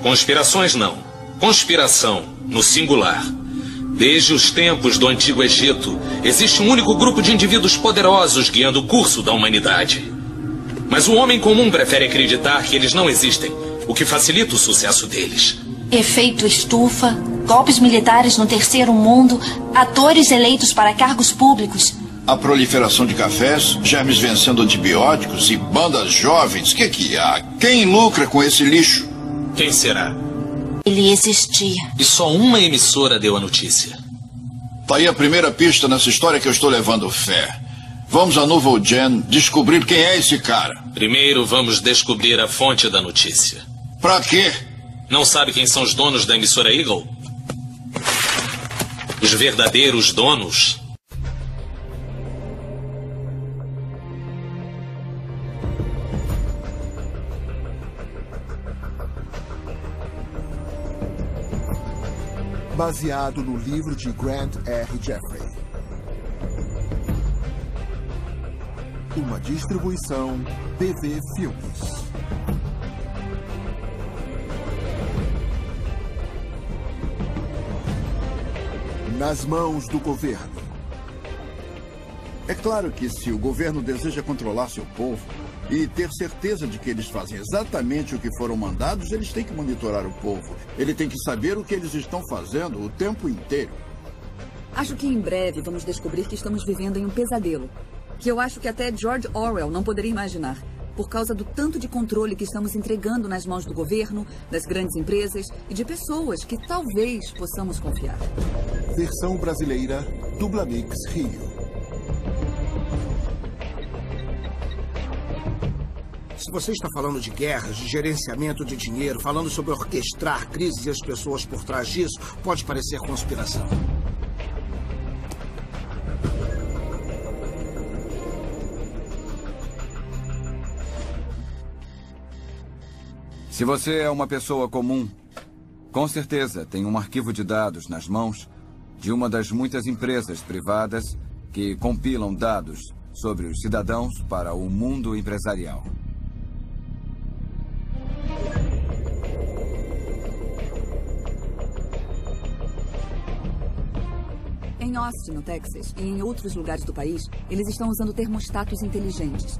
Conspirações não. Conspiração, no singular. Desde os tempos do Antigo Egito, existe um único grupo de indivíduos poderosos guiando o curso da humanidade. Mas o homem comum prefere acreditar que eles não existem, o que facilita o sucesso deles. Efeito estufa, golpes militares no terceiro mundo, atores eleitos para cargos públicos. A proliferação de cafés, germes vencendo antibióticos e bandas jovens. Que há? Quem lucra com esse lixo? Quem será? Ele existia. E só uma emissora deu a notícia. Tá aí a primeira pista nessa história que eu estou levando fé. Vamos a Nouvelle Gen descobrir quem é esse cara. Primeiro vamos descobrir a fonte da notícia. Pra quê? Não sabe quem são os donos da emissora Eagle? Os verdadeiros donos? Baseado no livro de Grant R. Jeffrey. Uma distribuição PV Filmes. Nas mãos do governo. É claro que se o governo deseja controlar seu povo e ter certeza de que eles fazem exatamente o que foram mandados, eles têm que monitorar o povo. Ele tem que saber o que eles estão fazendo o tempo inteiro. Acho que em breve vamos descobrir que estamos vivendo em um pesadelo, que eu acho que até George Orwell não poderia imaginar, por causa do tanto de controle que estamos entregando nas mãos do governo, das grandes empresas e de pessoas que talvez possamos confiar. Versão brasileira, Dublamix Rio. Se você está falando de guerras, de gerenciamento de dinheiro, falando sobre orquestrar crises e as pessoas por trás disso, pode parecer conspiração. Se você é uma pessoa comum, com certeza tem um arquivo de dados nas mãos de uma das muitas empresas privadas que compilam dados sobre os cidadãos para o mundo empresarial. Em Austin, no Texas, e em outros lugares do país, eles estão usando termostatos inteligentes.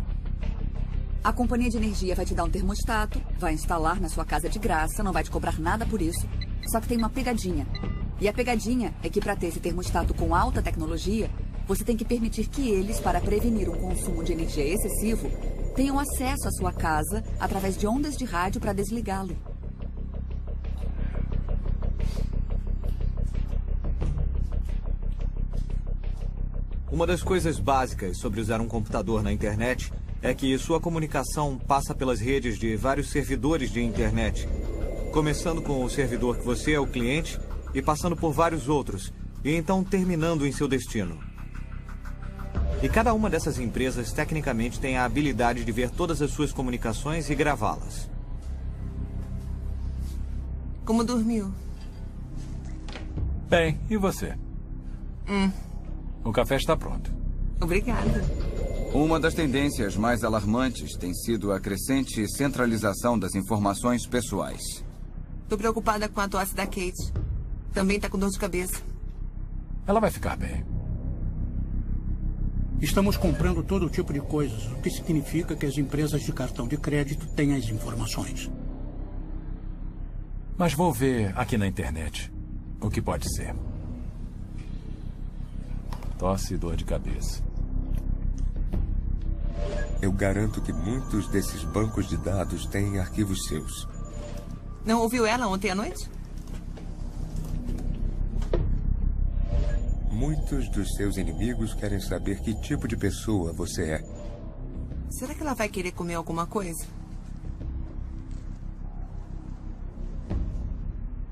A companhia de energia vai te dar um termostato, vai instalar na sua casa de graça, não vai te cobrar nada por isso. Só que tem uma pegadinha. E a pegadinha é que para ter esse termostato com alta tecnologia, você tem que permitir que eles, para prevenir um consumo de energia excessivo, tenham acesso à sua casa através de ondas de rádio para desligá-lo. Uma das coisas básicas sobre usar um computador na internet é que sua comunicação passa pelas redes de vários servidores de internet, começando com o servidor que você é o cliente e passando por vários outros, e então terminando em seu destino. E cada uma dessas empresas tecnicamente tem a habilidade de ver todas as suas comunicações e gravá-las. Como dormiu? Bem, e você? O café está pronto. Obrigada. Uma das tendências mais alarmantes tem sido a crescente centralização das informações pessoais. Tô preocupada com a tosse da Kate. Também tá com dor de cabeça. Ela vai ficar bem. Estamos comprando todo tipo de coisas, o que significa que as empresas de cartão de crédito têm as informações. Mas vou ver aqui na internet o que pode ser. Tosse e dor de cabeça. Eu garanto que muitos desses bancos de dados têm arquivos seus. Não ouviu ela ontem à noite? Muitos dos seus inimigos querem saber que tipo de pessoa você é. Será que ela vai querer comer alguma coisa?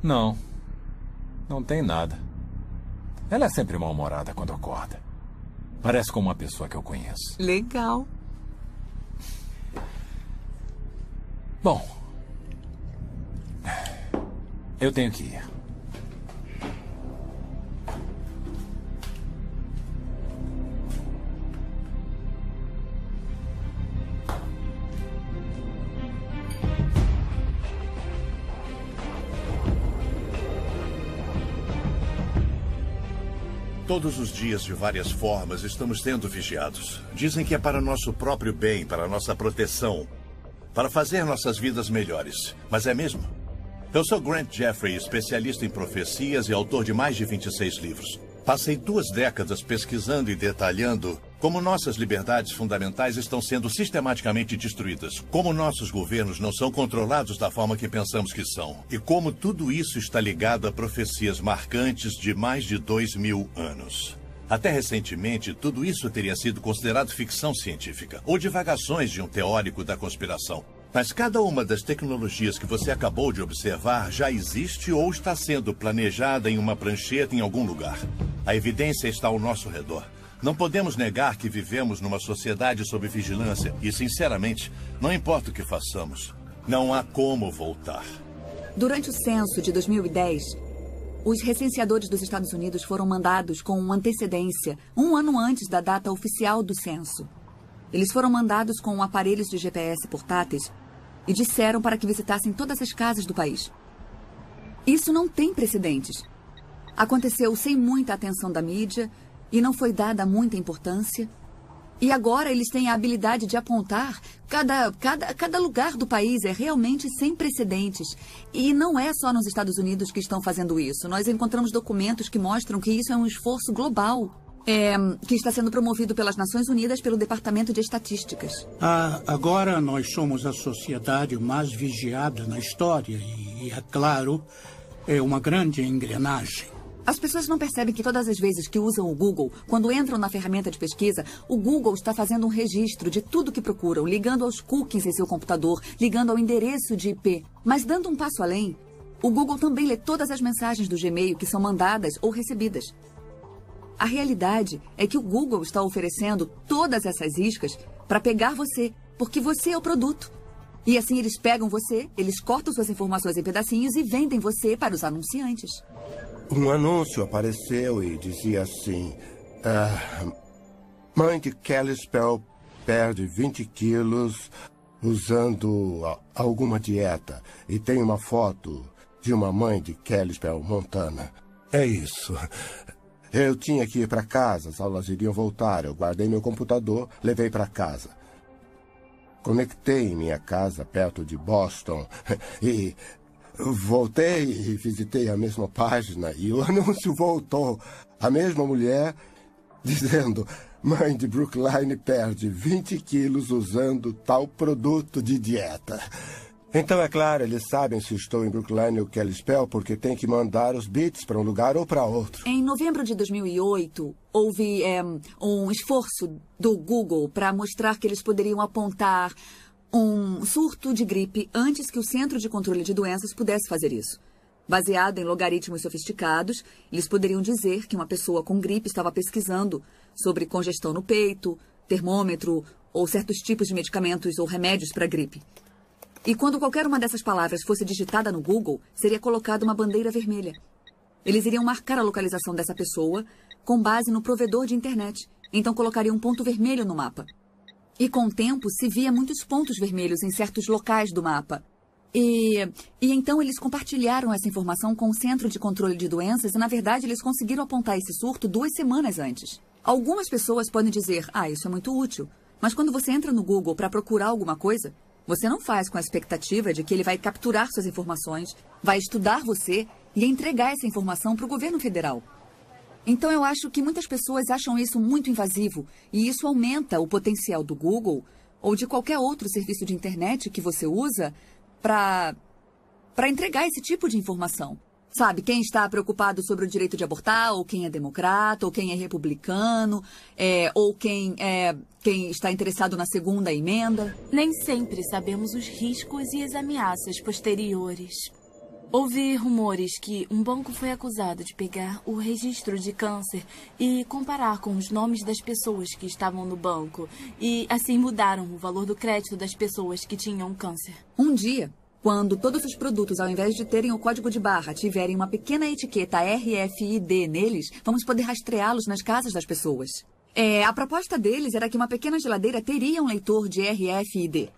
Não. Não tem nada. Ela é sempre mal-humorada quando acorda. Parece com uma pessoa que eu conheço. Legal. Bom, eu tenho que ir. Todos os dias, de várias formas, estamos sendo vigiados. Dizem que é para nosso próprio bem, para nossa proteção, para fazer nossas vidas melhores. Mas é mesmo? Eu sou Grant Jeffrey, especialista em profecias e autor de mais de 26 livros. Passei 2 décadas pesquisando e detalhando como nossas liberdades fundamentais estão sendo sistematicamente destruídas, como nossos governos não são controlados da forma que pensamos que são, e como tudo isso está ligado a profecias marcantes de mais de 2000 anos. Até recentemente, tudo isso teria sido considerado ficção científica, ou divagações de um teórico da conspiração. Mas cada uma das tecnologias que você acabou de observar já existe ou está sendo planejada em uma prancheta em algum lugar. A evidência está ao nosso redor. Não podemos negar que vivemos numa sociedade sob vigilância e, sinceramente, não importa o que façamos, não há como voltar. Durante o censo de 2010, os recenseadores dos Estados Unidos foram mandados com antecedência, 1 ano antes da data oficial do censo. Eles foram mandados com aparelhos de GPS portáteis e disseram para que visitassem todas as casas do país. Isso não tem precedentes. Aconteceu sem muita atenção da mídia e não foi dada muita importância. E agora eles têm a habilidade de apontar cada lugar do país. É realmente sem precedentes. E não é só nos Estados Unidos que estão fazendo isso. Nós encontramos documentos que mostram que isso é um esforço global. Que está sendo promovido pelas Nações Unidas pelo Departamento de Estatísticas. Agora nós somos a sociedade mais vigiada na história e, é claro, é uma grande engrenagem. As pessoas não percebem que todas as vezes que usam o Google, quando entram na ferramenta de pesquisa, o Google está fazendo um registro de tudo que procuram, ligando aos cookies em seu computador, ligando ao endereço de IP. Mas dando um passo além, o Google também lê todas as mensagens do Gmail que são mandadas ou recebidas. A realidade é que o Google está oferecendo todas essas iscas para pegar você, porque você é o produto. E assim eles pegam você, eles cortam suas informações em pedacinhos e vendem você para os anunciantes. Um anúncio apareceu e dizia assim: mãe de Kelly Spell perde 20 quilos usando alguma dieta. E tem uma foto de uma mãe de Kelly Spell, Montana. É isso. Eu tinha que ir para casa, as aulas iriam voltar. Eu guardei meu computador, levei para casa. Conectei em minha casa, perto de Boston, e voltei e visitei a mesma página e o anúncio voltou. A mesma mulher dizendo: mãe de Brookline perde 20 quilos usando tal produto de dieta. Então, é claro, eles sabem se estou em Brookline ou Kalispell porque tem que mandar os bits para um lugar ou para outro. Em novembro de 2008, houve um esforço do Google para mostrar que eles poderiam apontar um surto de gripe antes que o Centro de Controle de Doenças pudesse fazer isso. Baseado em logaritmos sofisticados, eles poderiam dizer que uma pessoa com gripe estava pesquisando sobre congestão no peito, termômetro ou certos tipos de medicamentos ou remédios para gripe. E quando qualquer uma dessas palavras fosse digitada no Google, seria colocada uma bandeira vermelha. Eles iriam marcar a localização dessa pessoa com base no provedor de internet. Então colocariam um ponto vermelho no mapa. E com o tempo se via muitos pontos vermelhos em certos locais do mapa. E então eles compartilharam essa informação com o Centro de Controle de Doenças e, na verdade, eles conseguiram apontar esse surto 2 semanas antes. Algumas pessoas podem dizer: isso é muito útil. Mas quando você entra no Google para procurar alguma coisa, você não faz com a expectativa de que ele vai capturar suas informações, vai estudar você e entregar essa informação para o governo federal. Então eu acho que muitas pessoas acham isso muito invasivo e isso aumenta o potencial do Google ou de qualquer outro serviço de internet que você usa para entregar esse tipo de informação. Sabe, quem está preocupado sobre o direito de abortar, ou quem é democrata, ou quem é republicano, ou quem está interessado na segunda emenda. Nem sempre sabemos os riscos e as ameaças posteriores. Ouvi rumores que um banco foi acusado de pegar o registro de câncer e comparar com os nomes das pessoas que estavam no banco. E assim mudaram o valor do crédito das pessoas que tinham câncer. Um dia, quando todos os produtos, ao invés de terem o código de barra, tiverem uma pequena etiqueta RFID neles, vamos poder rastreá-los nas casas das pessoas. A proposta deles era que uma pequena geladeira teria um leitor de RFID.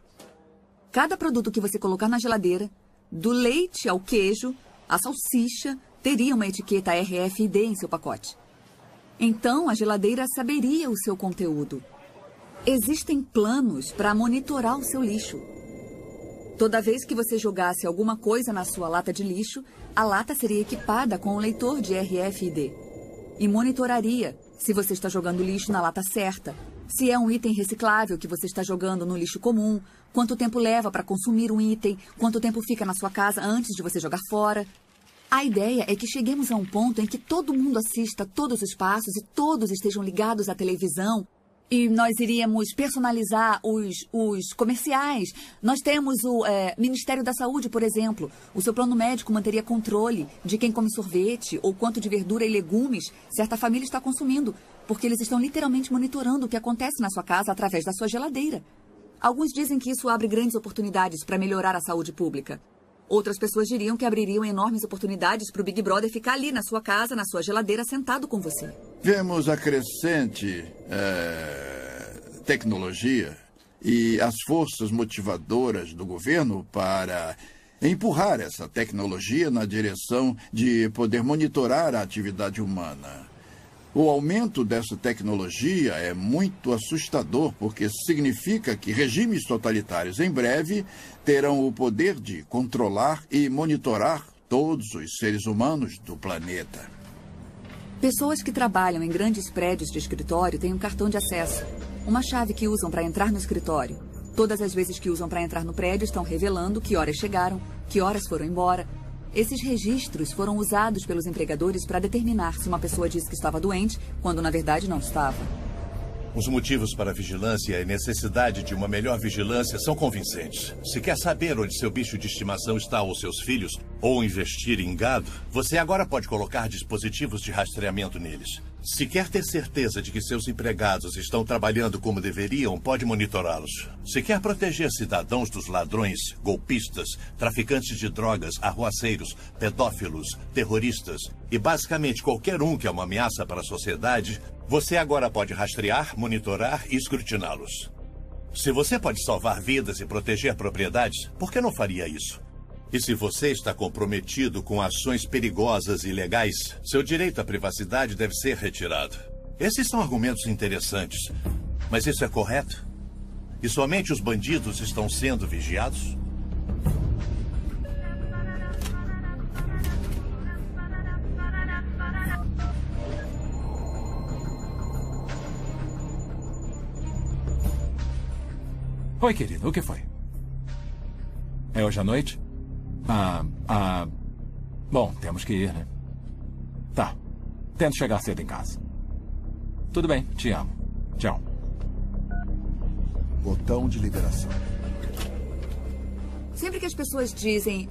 Cada produto que você colocar na geladeira, do leite ao queijo, a salsicha, teria uma etiqueta RFID em seu pacote. Então, a geladeira saberia o seu conteúdo. Existem planos para monitorar o seu lixo. Toda vez que você jogasse alguma coisa na sua lata de lixo, a lata seria equipada com um leitor de RFID e monitoraria se você está jogando lixo na lata certa, se é um item reciclável que você está jogando no lixo comum, quanto tempo leva para consumir um item, quanto tempo fica na sua casa antes de você jogar fora. A ideia é que cheguemos a um ponto em que todo mundo assista todos os passos e todos estejam ligados à televisão. E nós iríamos personalizar os comerciais. Nós temos o Ministério da Saúde, por exemplo. O seu plano médico manteria controle de quem come sorvete ou quanto de verdura e legumes certa família está consumindo, porque eles estão literalmente monitorando o que acontece na sua casa através da sua geladeira. Alguns dizem que isso abre grandes oportunidades para melhorar a saúde pública. Outras pessoas diriam que abririam enormes oportunidades para o Big Brother ficar ali na sua casa, na sua geladeira, sentado com você. Vemos a crescente tecnologia e as forças motivadoras do governo para empurrar essa tecnologia na direção de poder monitorar a atividade humana. O aumento dessa tecnologia é muito assustador, porque significa que regimes totalitários em breve terão o poder de controlar e monitorar todos os seres humanos do planeta. Pessoas que trabalham em grandes prédios de escritório têm um cartão de acesso, uma chave que usam para entrar no escritório. Todas as vezes que usam para entrar no prédio estão revelando que horas chegaram, que horas foram embora. Esses registros foram usados pelos empregadores para determinar se uma pessoa disse que estava doente, quando na verdade não estava. Os motivos para a vigilância e a necessidade de uma melhor vigilância são convincentes. Se quer saber onde seu bicho de estimação está ou seus filhos, ou investir em gado, você agora pode colocar dispositivos de rastreamento neles. Se quer ter certeza de que seus empregados estão trabalhando como deveriam, pode monitorá-los. Se quer proteger cidadãos dos ladrões, golpistas, traficantes de drogas, arruaceiros, pedófilos, terroristas e basicamente qualquer um que é uma ameaça para a sociedade, você agora pode rastrear, monitorar e escrutiná-los. Se você pode salvar vidas e proteger propriedades, por que não faria isso? E se você está comprometido com ações perigosas e ilegais, seu direito à privacidade deve ser retirado. Esses são argumentos interessantes, mas isso é correto? E somente os bandidos estão sendo vigiados? Oi, querido, o que foi? É hoje à noite? Bom, temos que ir, né? Tá. Tento chegar cedo em casa. Tudo bem, te amo. Tchau. Botão de liberação. Sempre que as pessoas dizem,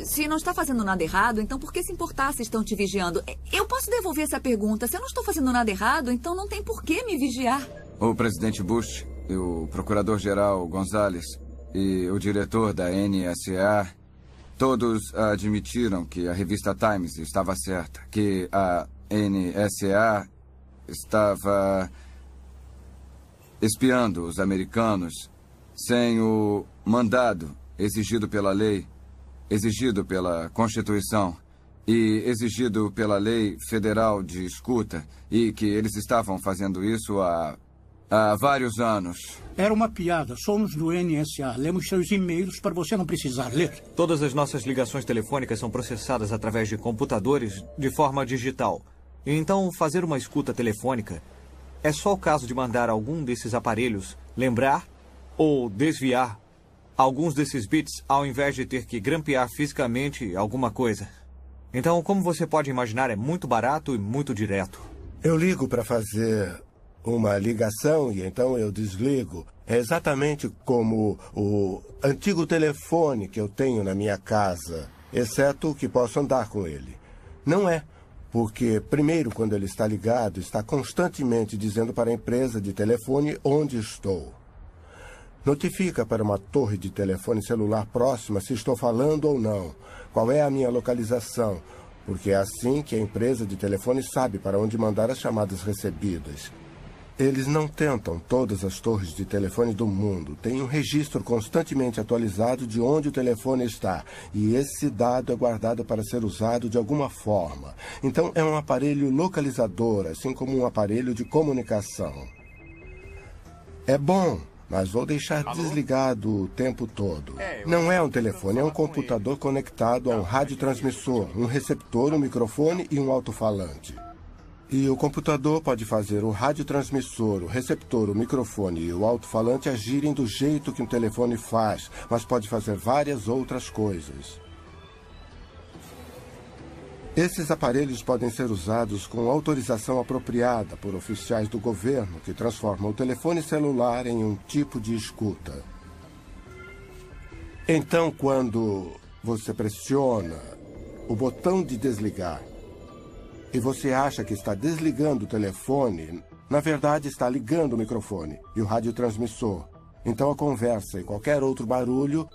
se não está fazendo nada errado, então por que se importar se estão te vigiando? Eu posso devolver essa pergunta. Se eu não estou fazendo nada errado, então não tem por que me vigiar. O presidente Bush, e o procurador-geral Gonzales e o diretor da NSA, todos admitiram que a revista Times estava certa, que a NSA estava espiando os americanos sem o mandado exigido pela lei, exigido pela Constituição e exigido pela lei federal de escuta, e que eles estavam fazendo isso há vários anos. Era uma piada. Somos do NSA. Lemos seus e-mails para você não precisar ler. Todas as nossas ligações telefônicas são processadas através de computadores de forma digital. E então, fazer uma escuta telefônica é só o caso de mandar algum desses aparelhos lembrar ou desviar alguns desses bits ao invés de ter que grampear fisicamente alguma coisa. Então, como você pode imaginar, é muito barato e muito direto. Eu ligo para fazer uma ligação e então eu desligo. É exatamente como o antigo telefone que eu tenho na minha casa, exceto que posso andar com ele. Não é, porque primeiro, quando ele está ligado, está constantemente dizendo para a empresa de telefone onde estou. Notifica para uma torre de telefone celular próxima se estou falando ou não, qual é a minha localização, porque é assim que a empresa de telefone sabe para onde mandar as chamadas recebidas. Eles não tentam todas as torres de telefone do mundo. Tem um registro constantemente atualizado de onde o telefone está. E esse dado é guardado para ser usado de alguma forma. Então, é um aparelho localizador, assim como um aparelho de comunicação. É bom, mas vou deixar desligado o tempo todo. Não é um telefone, é um computador conectado a um radiotransmissor, um receptor, um microfone e um alto-falante. E o computador pode fazer o radiotransmissor, o receptor, o microfone e o alto-falante agirem do jeito que um telefone faz, mas pode fazer várias outras coisas. Esses aparelhos podem ser usados com autorização apropriada por oficiais do governo que transformam o telefone celular em um tipo de escuta. Então, quando você pressiona o botão de desligar e você acha que está desligando o telefone, na verdade está ligando o microfone e o radiotransmissor. Então a conversa e qualquer outro barulho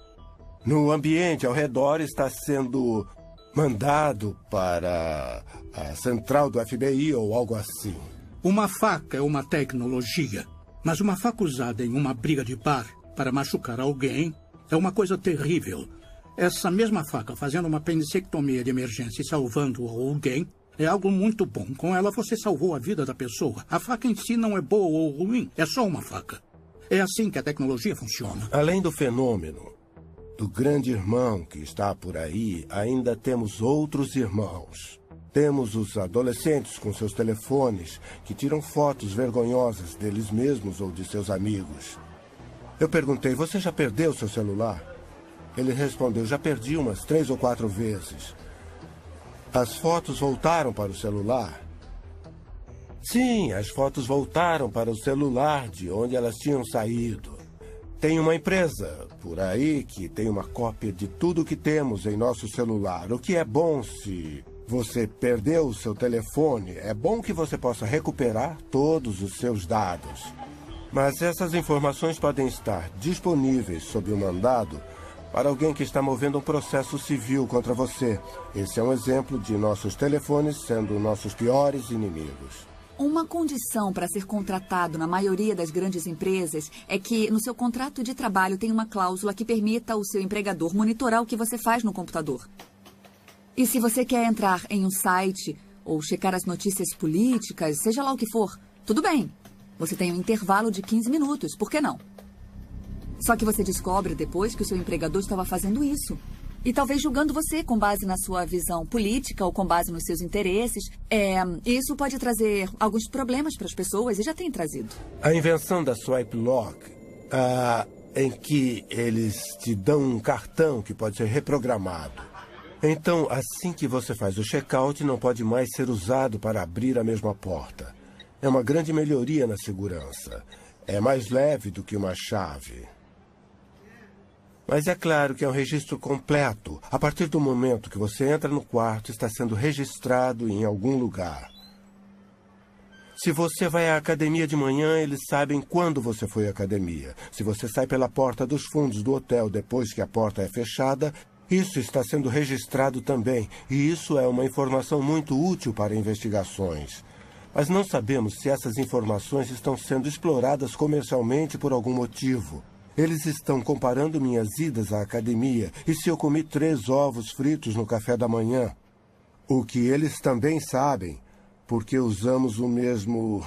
no ambiente ao redor está sendo mandado para a central do FBI ou algo assim. Uma faca é uma tecnologia, mas uma faca usada em uma briga de bar para machucar alguém é uma coisa terrível. Essa mesma faca fazendo uma apendicectomia de emergência e salvando alguém é algo muito bom. Com ela você salvou a vida da pessoa. A faca em si não é boa ou ruim, é só uma faca. É assim que a tecnologia funciona. Além do fenômeno do grande irmão que está por aí, ainda temos outros irmãos. Temos os adolescentes com seus telefones que tiram fotos vergonhosas deles mesmos ou de seus amigos. Eu perguntei, você já perdeu seu celular? Ele respondeu, já perdi umas 3 ou 4 vezes. As fotos voltaram para o celular? Sim, as fotos voltaram para o celular de onde elas tinham saído. Tem uma empresa por aí que tem uma cópia de tudo que temos em nosso celular. O que é bom se você perdeu o seu telefone, é bom que você possa recuperar todos os seus dados. Mas essas informações podem estar disponíveis sob o mandado para alguém que está movendo um processo civil contra você. Esse é um exemplo de nossos telefones sendo nossos piores inimigos. Uma condição para ser contratado na maioria das grandes empresas é que no seu contrato de trabalho tem uma cláusula que permita ao seu empregador monitorar o que você faz no computador. E se você quer entrar em um site ou checar as notícias políticas, seja lá o que for, tudo bem. Você tem um intervalo de 15 minutos, por que não? Só que você descobre depois que o seu empregador estava fazendo isso. E talvez julgando você com base na sua visão política ou com base nos seus interesses. Isso pode trazer alguns problemas para as pessoas e já tem trazido. A invenção da Swipe Lock, em que eles te dão um cartão que pode ser reprogramado. Então, assim que você faz o check-out, não pode mais ser usado para abrir a mesma porta. É uma grande melhoria na segurança. É mais leve do que uma chave. Mas é claro que é um registro completo. A partir do momento que você entra no quarto, está sendo registrado em algum lugar. Se você vai à academia de manhã, eles sabem quando você foi à academia. Se você sai pela porta dos fundos do hotel depois que a porta é fechada, isso está sendo registrado também. E isso é uma informação muito útil para investigações. Mas não sabemos se essas informações estão sendo exploradas comercialmente por algum motivo. Eles estão comparando minhas idas à academia e se eu comi 3 ovos fritos no café da manhã. O que eles também sabem, porque usamos o mesmo...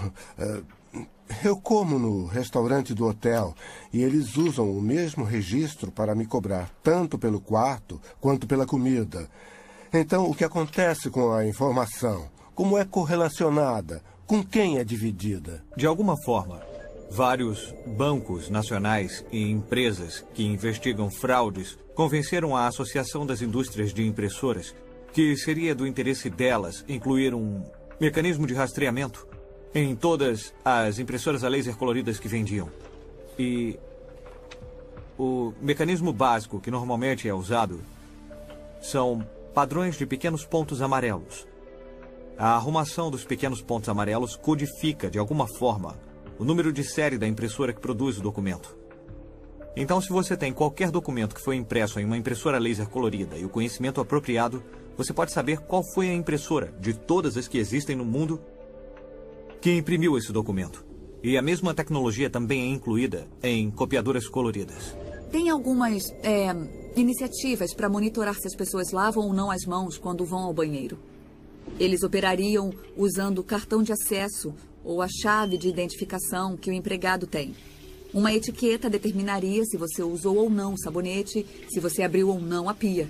eu como no restaurante do hotel e eles usam o mesmo registro para me cobrar tanto pelo quarto quanto pela comida. Então, o que acontece com a informação? Como é correlacionada? Com quem é dividida? De alguma forma, vários bancos nacionais e empresas que investigam fraudes convenceram a Associação das Indústrias de Impressoras que seria do interesse delas incluir um mecanismo de rastreamento em todas as impressoras a laser coloridas que vendiam. E o mecanismo básico que normalmente é usado são padrões de pequenos pontos amarelos. A arrumação dos pequenos pontos amarelos codifica, de alguma forma, o número de série da impressora que produz o documento. Então, se você tem qualquer documento que foi impresso em uma impressora laser colorida e o conhecimento apropriado, você pode saber qual foi a impressora de todas as que existem no mundo que imprimiu esse documento. E a mesma tecnologia também é incluída em copiadoras coloridas. Tem algumas iniciativas para monitorar se as pessoas lavam ou não as mãos quando vão ao banheiro. Eles operariam usando o cartão de acesso ou a chave de identificação que o empregado tem. Uma etiqueta determinaria se você usou ou não o sabonete, se você abriu ou não a pia.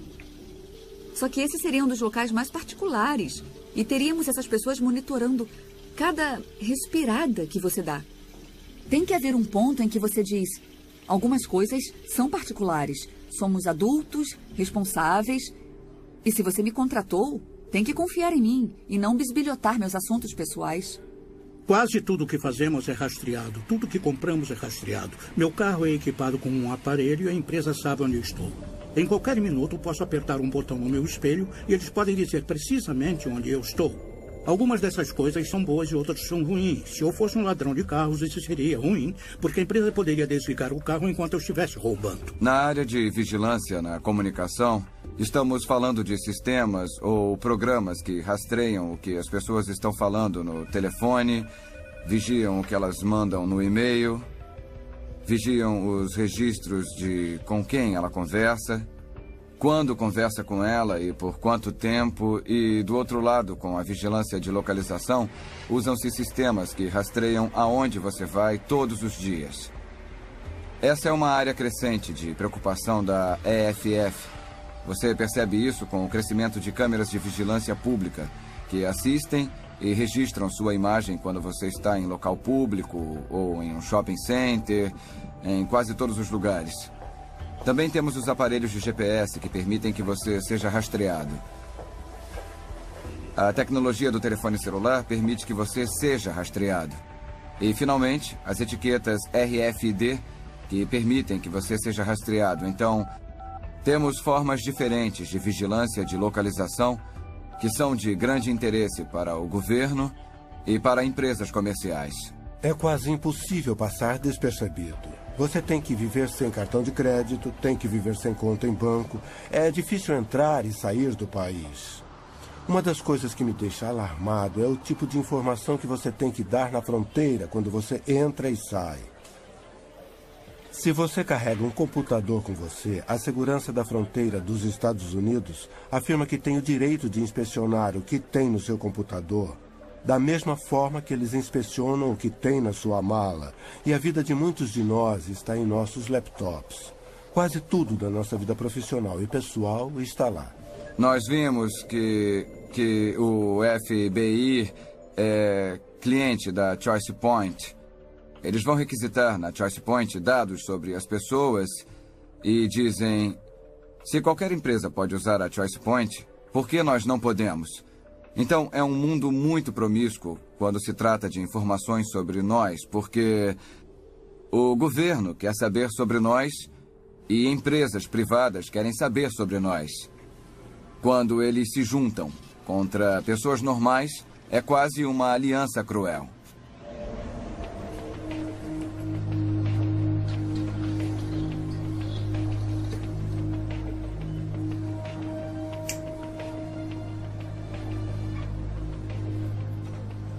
Só que esse seria um dos locais mais particulares e teríamos essas pessoas monitorando cada respirada que você dá. Tem que haver um ponto em que você diz: algumas coisas são particulares. Somos adultos, responsáveis. E se você me contratou, tem que confiar em mim e não bisbilhotar meus assuntos pessoais. Quase tudo que fazemos é rastreado. Tudo que compramos é rastreado. Meu carro é equipado com um aparelho e a empresa sabe onde eu estou. Em qualquer minuto, posso apertar um botão no meu espelho e eles podem dizer precisamente onde eu estou. Algumas dessas coisas são boas e outras são ruins. Se eu fosse um ladrão de carros, isso seria ruim, porque a empresa poderia desligar o carro enquanto eu estivesse roubando. Na área de vigilância na comunicação, estamos falando de sistemas ou programas que rastreiam o que as pessoas estão falando no telefone, vigiam o que elas mandam no e-mail, vigiam os registros de com quem ela conversa, quando conversa com ela e por quanto tempo, e do outro lado, com a vigilância de localização, usam-se sistemas que rastreiam aonde você vai todos os dias. Essa é uma área crescente de preocupação da EFF. Você percebe isso com o crescimento de câmeras de vigilância pública, que assistem e registram sua imagem quando você está em local público ou em um shopping center, em quase todos os lugares. Também temos os aparelhos de GPS que permitem que você seja rastreado. A tecnologia do telefone celular permite que você seja rastreado. E, finalmente, as etiquetas RFID que permitem que você seja rastreado. Então, temos formas diferentes de vigilância de localização que são de grande interesse para o governo e para empresas comerciais. É quase impossível passar despercebido. Você tem que viver sem cartão de crédito, tem que viver sem conta em banco. É difícil entrar e sair do país. Uma das coisas que me deixa alarmado é o tipo de informação que você tem que dar na fronteira quando você entra e sai. Se você carrega um computador com você, a segurança da fronteira dos Estados Unidos afirma que tem o direito de inspecionar o que tem no seu computador, da mesma forma que eles inspecionam o que tem na sua mala. E a vida de muitos de nós está em nossos laptops. Quase tudo da nossa vida profissional e pessoal está lá. Nós vimos que o FBI é cliente da Choice Point. Eles vão requisitar na Choice Point dados sobre as pessoas e dizem: se qualquer empresa pode usar a Choice Point, por que nós não podemos? Então, é um mundo muito promíscuo quando se trata de informações sobre nós, porque o governo quer saber sobre nós e empresas privadas querem saber sobre nós. Quando eles se juntam contra pessoas normais, é quase uma aliança cruel.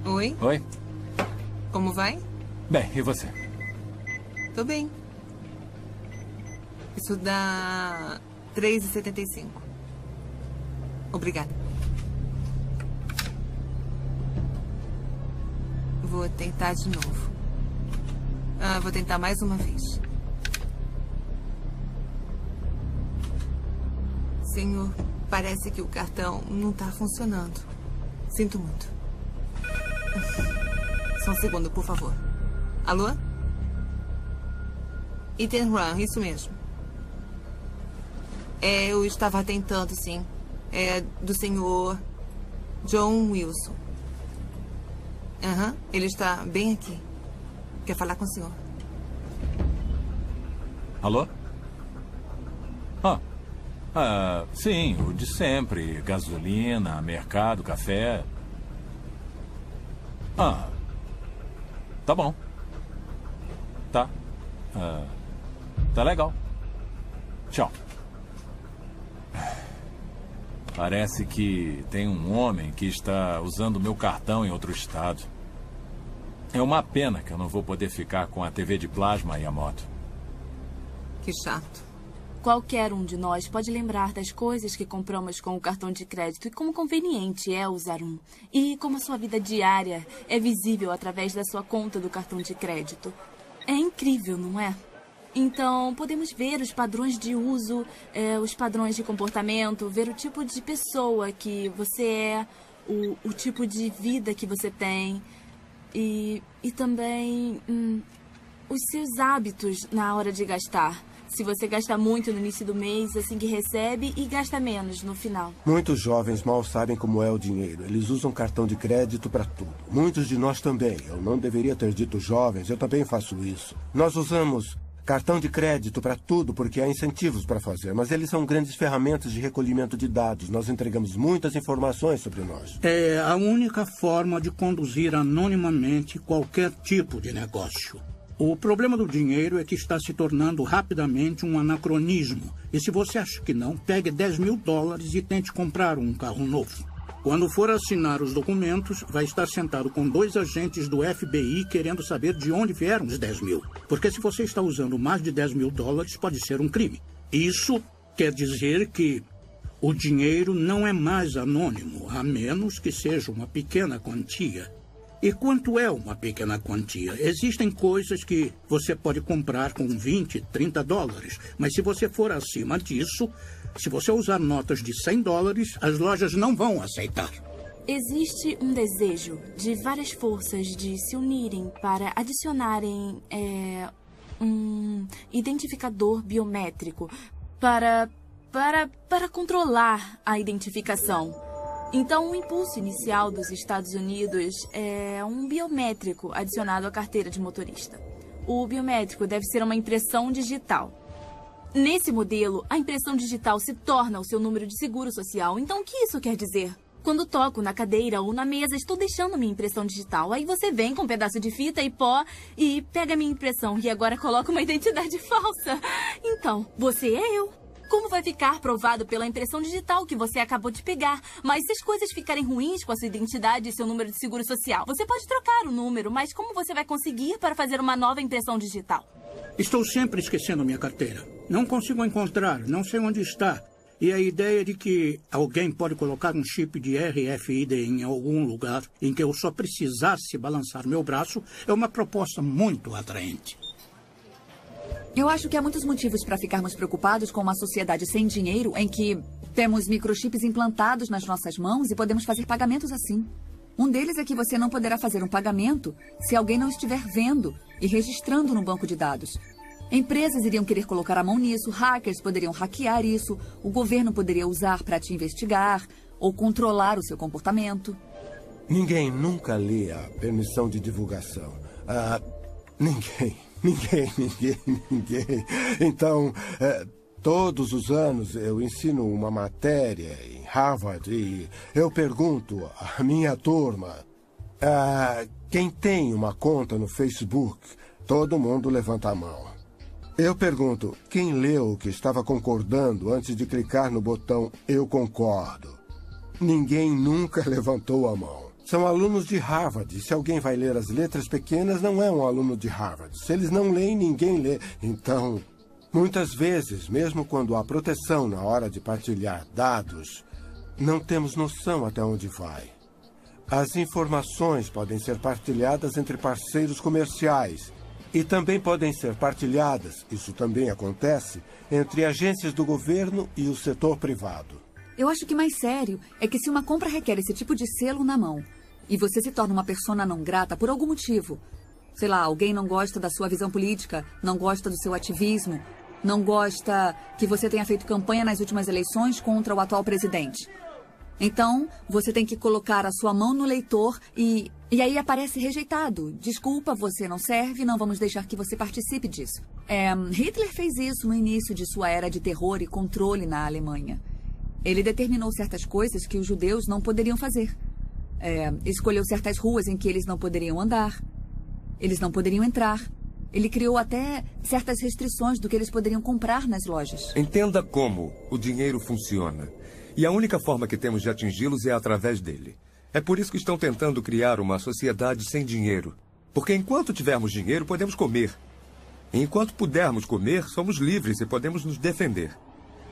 Oi? Oi. Como vai? Bem, e você? Tô bem. Isso dá R$3,75. Obrigada. Vou tentar de novo. Vou tentar mais uma vez. Senhor, parece que o cartão não tá funcionando. Sinto muito. Só um segundo, por favor. Alô? Ethan Run, isso mesmo. Eu estava tentando, sim. É do senhor John Wilson. Ele está bem aqui. Quer falar com o senhor? Alô? Sim, o de sempre. Gasolina, mercado, café. Tá bom. Tá. Tá legal. Tchau. Parece que tem um homem que está usando meu cartão em outro estado. É uma pena que eu não vou poder ficar com a TV de plasma e a moto. Que chato. Qualquer um de nós pode lembrar das coisas que compramos com o cartão de crédito e como conveniente é usar um. E como a sua vida diária é visível através da sua conta do cartão de crédito. É incrível, não é? Então, podemos ver os padrões de uso, os padrões de comportamento, ver o tipo de pessoa que você é, o tipo de vida que você tem e também os seus hábitos na hora de gastar. Se você gasta muito no início do mês, assim que recebe, e gasta menos no final. Muitos jovens mal sabem como é o dinheiro. Eles usam cartão de crédito para tudo. Muitos de nós também. Eu não deveria ter dito jovens, eu também faço isso. Nós usamos cartão de crédito para tudo porque há incentivos para fazer, mas eles são grandes ferramentas de recolhimento de dados. Nós entregamos muitas informações sobre nós. É a única forma de conduzir anonimamente qualquer tipo de negócio. O problema do dinheiro é que está se tornando rapidamente um anacronismo. E se você acha que não, pegue $10.000 e tente comprar um carro novo. Quando for assinar os documentos, vai estar sentado com 2 agentes do FBI querendo saber de onde vieram os 10 mil. Porque se você está usando mais de $10.000, pode ser um crime. Isso quer dizer que o dinheiro não é mais anônimo, a menos que seja uma pequena quantia. E quanto é uma pequena quantia? Existem coisas que você pode comprar com $20, $30, mas se você for acima disso, se você usar notas de $100, as lojas não vão aceitar. Existe um desejo de várias forças de se unirem para adicionarem um identificador biométrico para controlar a identificação. Então, o impulso inicial dos Estados Unidos é um biométrico adicionado à carteira de motorista. O biométrico deve ser uma impressão digital. Nesse modelo, a impressão digital se torna o seu número de seguro social. Então, o que isso quer dizer? Quando toco na cadeira ou na mesa, estou deixando minha impressão digital. Aí você vem com um pedaço de fita e pó e pega minha impressão e agora coloca uma identidade falsa. Então, você é eu. Como vai ficar provado pela impressão digital que você acabou de pegar? Mas se as coisas ficarem ruins com a sua identidade e seu número de seguro social, você pode trocar o número, mas como você vai conseguir para fazer uma nova impressão digital? Estou sempre esquecendo minha carteira. Não consigo encontrar, não sei onde está. E a ideia de que alguém pode colocar um chip de RFID em algum lugar em que eu só precisasse balançar meu braço é uma proposta muito atraente. Eu acho que há muitos motivos para ficarmos preocupados com uma sociedade sem dinheiro em que temos microchips implantados nas nossas mãos e podemos fazer pagamentos assim. Um deles é que você não poderá fazer um pagamento se alguém não estiver vendo e registrando no banco de dados. Empresas iriam querer colocar a mão nisso, hackers poderiam hackear isso, o governo poderia usar para te investigar ou controlar o seu comportamento. Ninguém nunca lê a permissão de divulgação. Ninguém. Então, todos os anos eu ensino uma matéria em Harvard e eu pergunto à minha turma, quem tem uma conta no Facebook? Todo mundo levanta a mão. Eu pergunto, quem leu o que estava concordando antes de clicar no botão Eu Concordo? Ninguém nunca levantou a mão. São alunos de Harvard. Se alguém vai ler as letras pequenas, não é um aluno de Harvard. Se eles não leem, ninguém lê. Então, muitas vezes, mesmo quando há proteção na hora de partilhar dados, não temos noção até onde vai. As informações podem ser partilhadas entre parceiros comerciais e também podem ser partilhadas, isso também acontece, entre agências do governo e o setor privado. Eu acho que mais sério é que se uma compra requer esse tipo de selo na mão e você se torna uma persona não grata por algum motivo, sei lá, alguém não gosta da sua visão política, não gosta do seu ativismo, não gosta que você tenha feito campanha nas últimas eleições contra o atual presidente. Então, você tem que colocar a sua mão no leitor e aí aparece rejeitado. Desculpa, você não serve, não vamos deixar que você participe disso. Hitler fez isso no início de sua era de terror e controle na Alemanha. Ele determinou certas coisas que os judeus não poderiam fazer. Escolheu certas ruas em que eles não poderiam andar. Eles não poderiam entrar. Ele criou até certas restrições do que eles poderiam comprar nas lojas. Entenda como o dinheiro funciona. E a única forma que temos de atingi-los é através dele. É por isso que estão tentando criar uma sociedade sem dinheiro. Porque enquanto tivermos dinheiro, podemos comer. E enquanto pudermos comer, somos livres e podemos nos defender.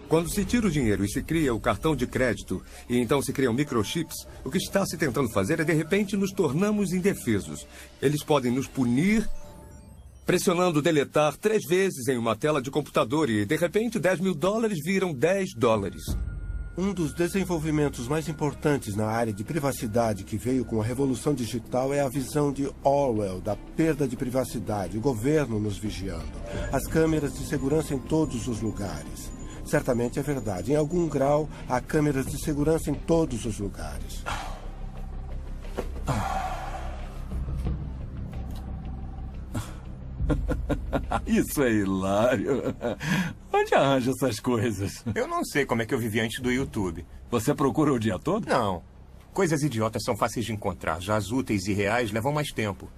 Quando se tira o dinheiro e se cria o cartão de crédito, e então se criam microchips, o que está se tentando fazer é, de repente, nos tornamos indefesos. Eles podem nos punir pressionando deletar 3 vezes em uma tela de computador e, de repente, $10.000 viram $10. Um dos desenvolvimentos mais importantes na área de privacidade que veio com a revolução digital é a visão de Orwell da perda de privacidade, o governo nos vigiando, as câmeras de segurança em todos os lugares. Certamente é verdade. Em algum grau, há câmeras de segurança em todos os lugares. Isso é hilário. Onde arranja essas coisas? Eu não sei como é que eu vivi antes do YouTube. Você procura o dia todo? Não. Coisas idiotas são fáceis de encontrar. Já as úteis e reais levam mais tempo.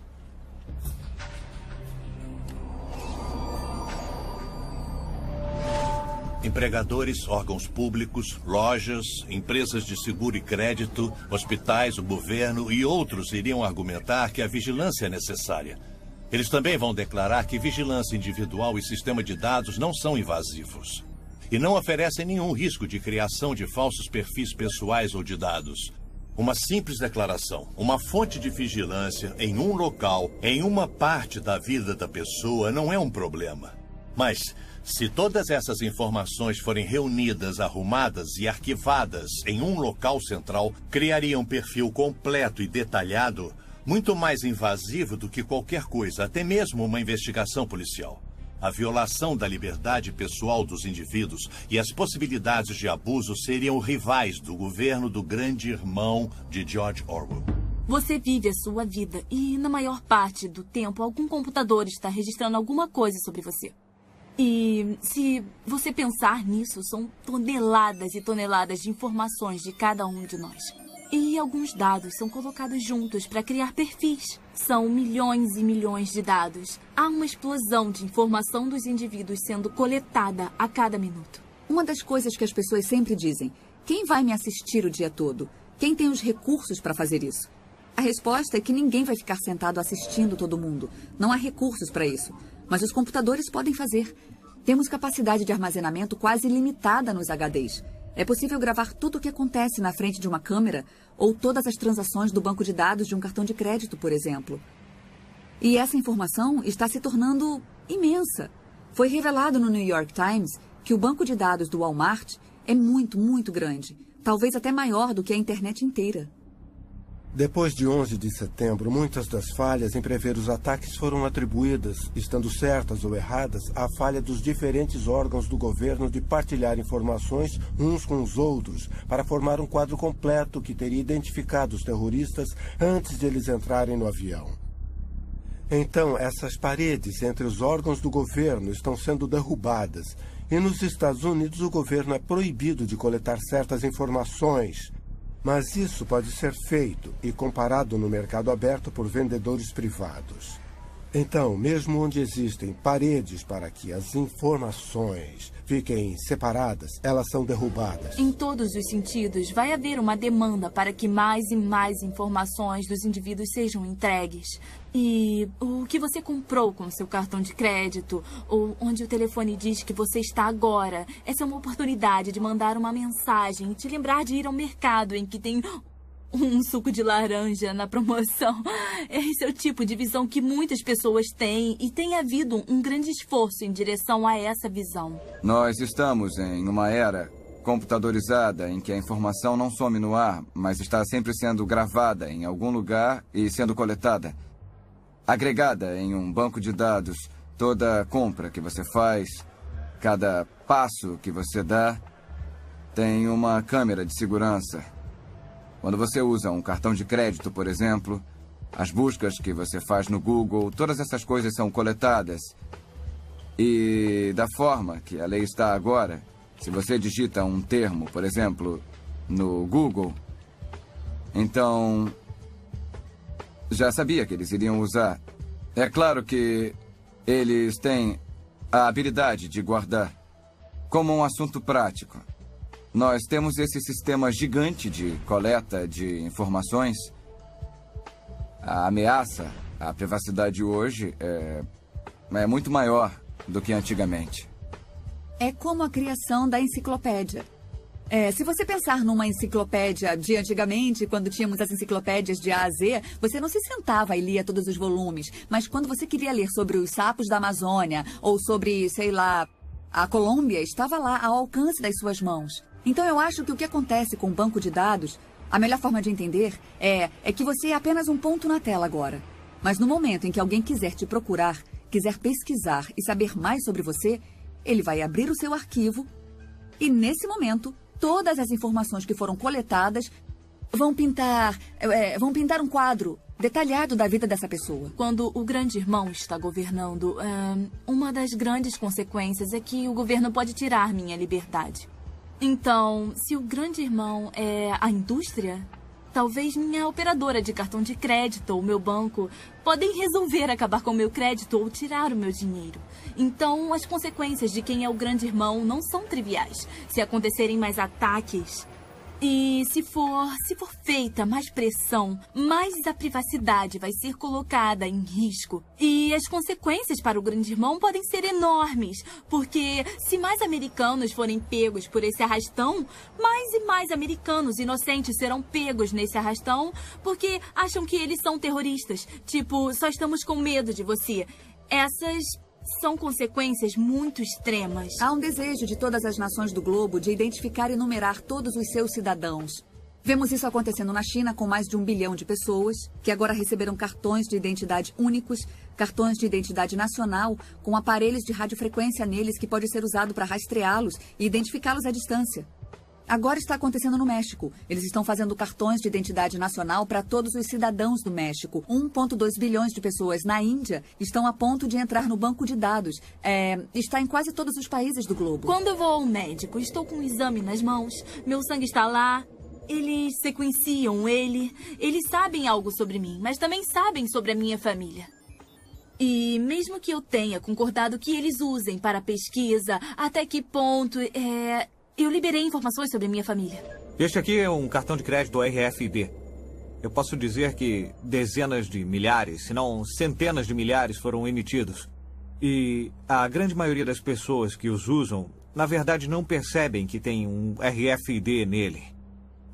Empregadores, órgãos públicos, lojas, empresas de seguro e crédito, hospitais, o governo e outros iriam argumentar que a vigilância é necessária. Eles também vão declarar que vigilância individual e sistema de dados não são invasivos e não oferecem nenhum risco de criação de falsos perfis pessoais ou de dados. Uma simples declaração, uma fonte de vigilância em um local, em uma parte da vida da pessoa, não é um problema. Mas se todas essas informações forem reunidas, arrumadas e arquivadas em um local central, criaria um perfil completo e detalhado, muito mais invasivo do que qualquer coisa, até mesmo uma investigação policial. A violação da liberdade pessoal dos indivíduos e as possibilidades de abuso seriam rivais do governo do grande irmão de George Orwell. Você vive a sua vida e, na maior parte do tempo, algum computador está registrando alguma coisa sobre você. E se você pensar nisso, são toneladas e toneladas de informações de cada um de nós. E alguns dados são colocados juntos para criar perfis. São milhões e milhões de dados. Há uma explosão de informação dos indivíduos sendo coletada a cada minuto. Uma das coisas que as pessoas sempre dizem: quem vai me assistir o dia todo? Quem tem os recursos para fazer isso? A resposta é que ninguém vai ficar sentado assistindo todo mundo. Não há recursos para isso. Mas os computadores podem fazer. Temos capacidade de armazenamento quase ilimitada nos HDs. É possível gravar tudo o que acontece na frente de uma câmera ou todas as transações do banco de dados de um cartão de crédito, por exemplo. E essa informação está se tornando imensa. Foi revelado no New York Times que o banco de dados do Walmart é muito, muito grande. Talvez até maior do que a internet inteira. Depois de 11 de setembro, muitas das falhas em prever os ataques foram atribuídas, estando certas ou erradas, à falha dos diferentes órgãos do governo de partilhar informações uns com os outros para formar um quadro completo que teria identificado os terroristas antes de eles entrarem no avião. Então, essas paredes entre os órgãos do governo estão sendo derrubadas e nos Estados Unidos o governo é proibido de coletar certas informações. Mas isso pode ser feito e comparado no mercado aberto por vendedores privados. Então, mesmo onde existem paredes para que as informações fiquem separadas, elas são derrubadas. Em todos os sentidos, vai haver uma demanda para que mais e mais informações dos indivíduos sejam entregues. E o que você comprou com seu cartão de crédito, ou onde o telefone diz que você está agora, essa é uma oportunidade de mandar uma mensagem e te lembrar de ir ao mercado em que tem um suco de laranja na promoção. Esse é o tipo de visão que muitas pessoas têm e tem havido um grande esforço em direção a essa visão. Nós estamos em uma era computadorizada em que a informação não some no ar, mas está sempre sendo gravada em algum lugar e sendo coletada. Agregada em um banco de dados, toda compra que você faz, cada passo que você dá, tem uma câmera de segurança. Quando você usa um cartão de crédito, por exemplo, as buscas que você faz no Google, todas essas coisas são coletadas. E da forma que a lei está agora, se você digita um termo, por exemplo, no Google, então já sabia que eles iriam usar. É claro que eles têm a habilidade de guardar. Como um assunto prático, nós temos esse sistema gigante de coleta de informações. A ameaça A privacidade hoje é muito maior do que antigamente. É como a criação da enciclopédia. Se você pensar numa enciclopédia de antigamente, quando tínhamos as enciclopédias de A a Z, você não se sentava e lia todos os volumes. Mas quando você queria ler sobre os sapos da Amazônia, ou sobre, sei lá, a Colômbia, estava lá ao alcance das suas mãos. Então eu acho que o que acontece com o banco de dados, a melhor forma de entender é que você é apenas um ponto na tela agora. Mas no momento em que alguém quiser te procurar, quiser pesquisar e saber mais sobre você, ele vai abrir o seu arquivo e, nesse momento, todas as informações que foram coletadas vão pintar um quadro detalhado da vida dessa pessoa. Quando o grande irmão está governando, uma das grandes consequências é que o governo pode tirar minha liberdade. Então, se o grande irmão é a indústria, talvez minha operadora de cartão de crédito ou meu banco podem resolver acabar com o meu crédito ou tirar o meu dinheiro. Então, as consequências de quem é o grande irmão não são triviais. Se acontecerem mais ataques e se for feita mais pressão, mais a privacidade vai ser colocada em risco. E as consequências para o grande irmão podem ser enormes, porque se mais americanos forem pegos por esse arrastão, mais e mais americanos inocentes serão pegos nesse arrastão porque acham que eles são terroristas. Tipo, só estamos com medo de você. Essas são consequências muito extremas. Há um desejo de todas as nações do globo de identificar e numerar todos os seus cidadãos. Vemos isso acontecendo na China com mais de 1 bilhão de pessoas, que agora receberam cartões de identidade únicos, cartões de identidade nacional, com aparelhos de radiofrequência neles que pode ser usado para rastreá-los e identificá-los à distância. Agora está acontecendo no México. Eles estão fazendo cartões de identidade nacional para todos os cidadãos do México. 1,2 bilhões de pessoas na Índia estão a ponto de entrar no banco de dados. Está em quase todos os países do globo. Quando eu vou ao médico, estou com um exame nas mãos, meu sangue está lá, eles sequenciam eles sabem algo sobre mim, mas também sabem sobre a minha família. E mesmo que eu tenha concordado que eles usem para pesquisa, até que ponto eu liberei informações sobre a minha família. Este aqui é um cartão de crédito RFID. Eu posso dizer que dezenas de milhares, se não centenas de milhares foram emitidos. E a grande maioria das pessoas que os usam, na verdade, não percebem que tem um RFID nele.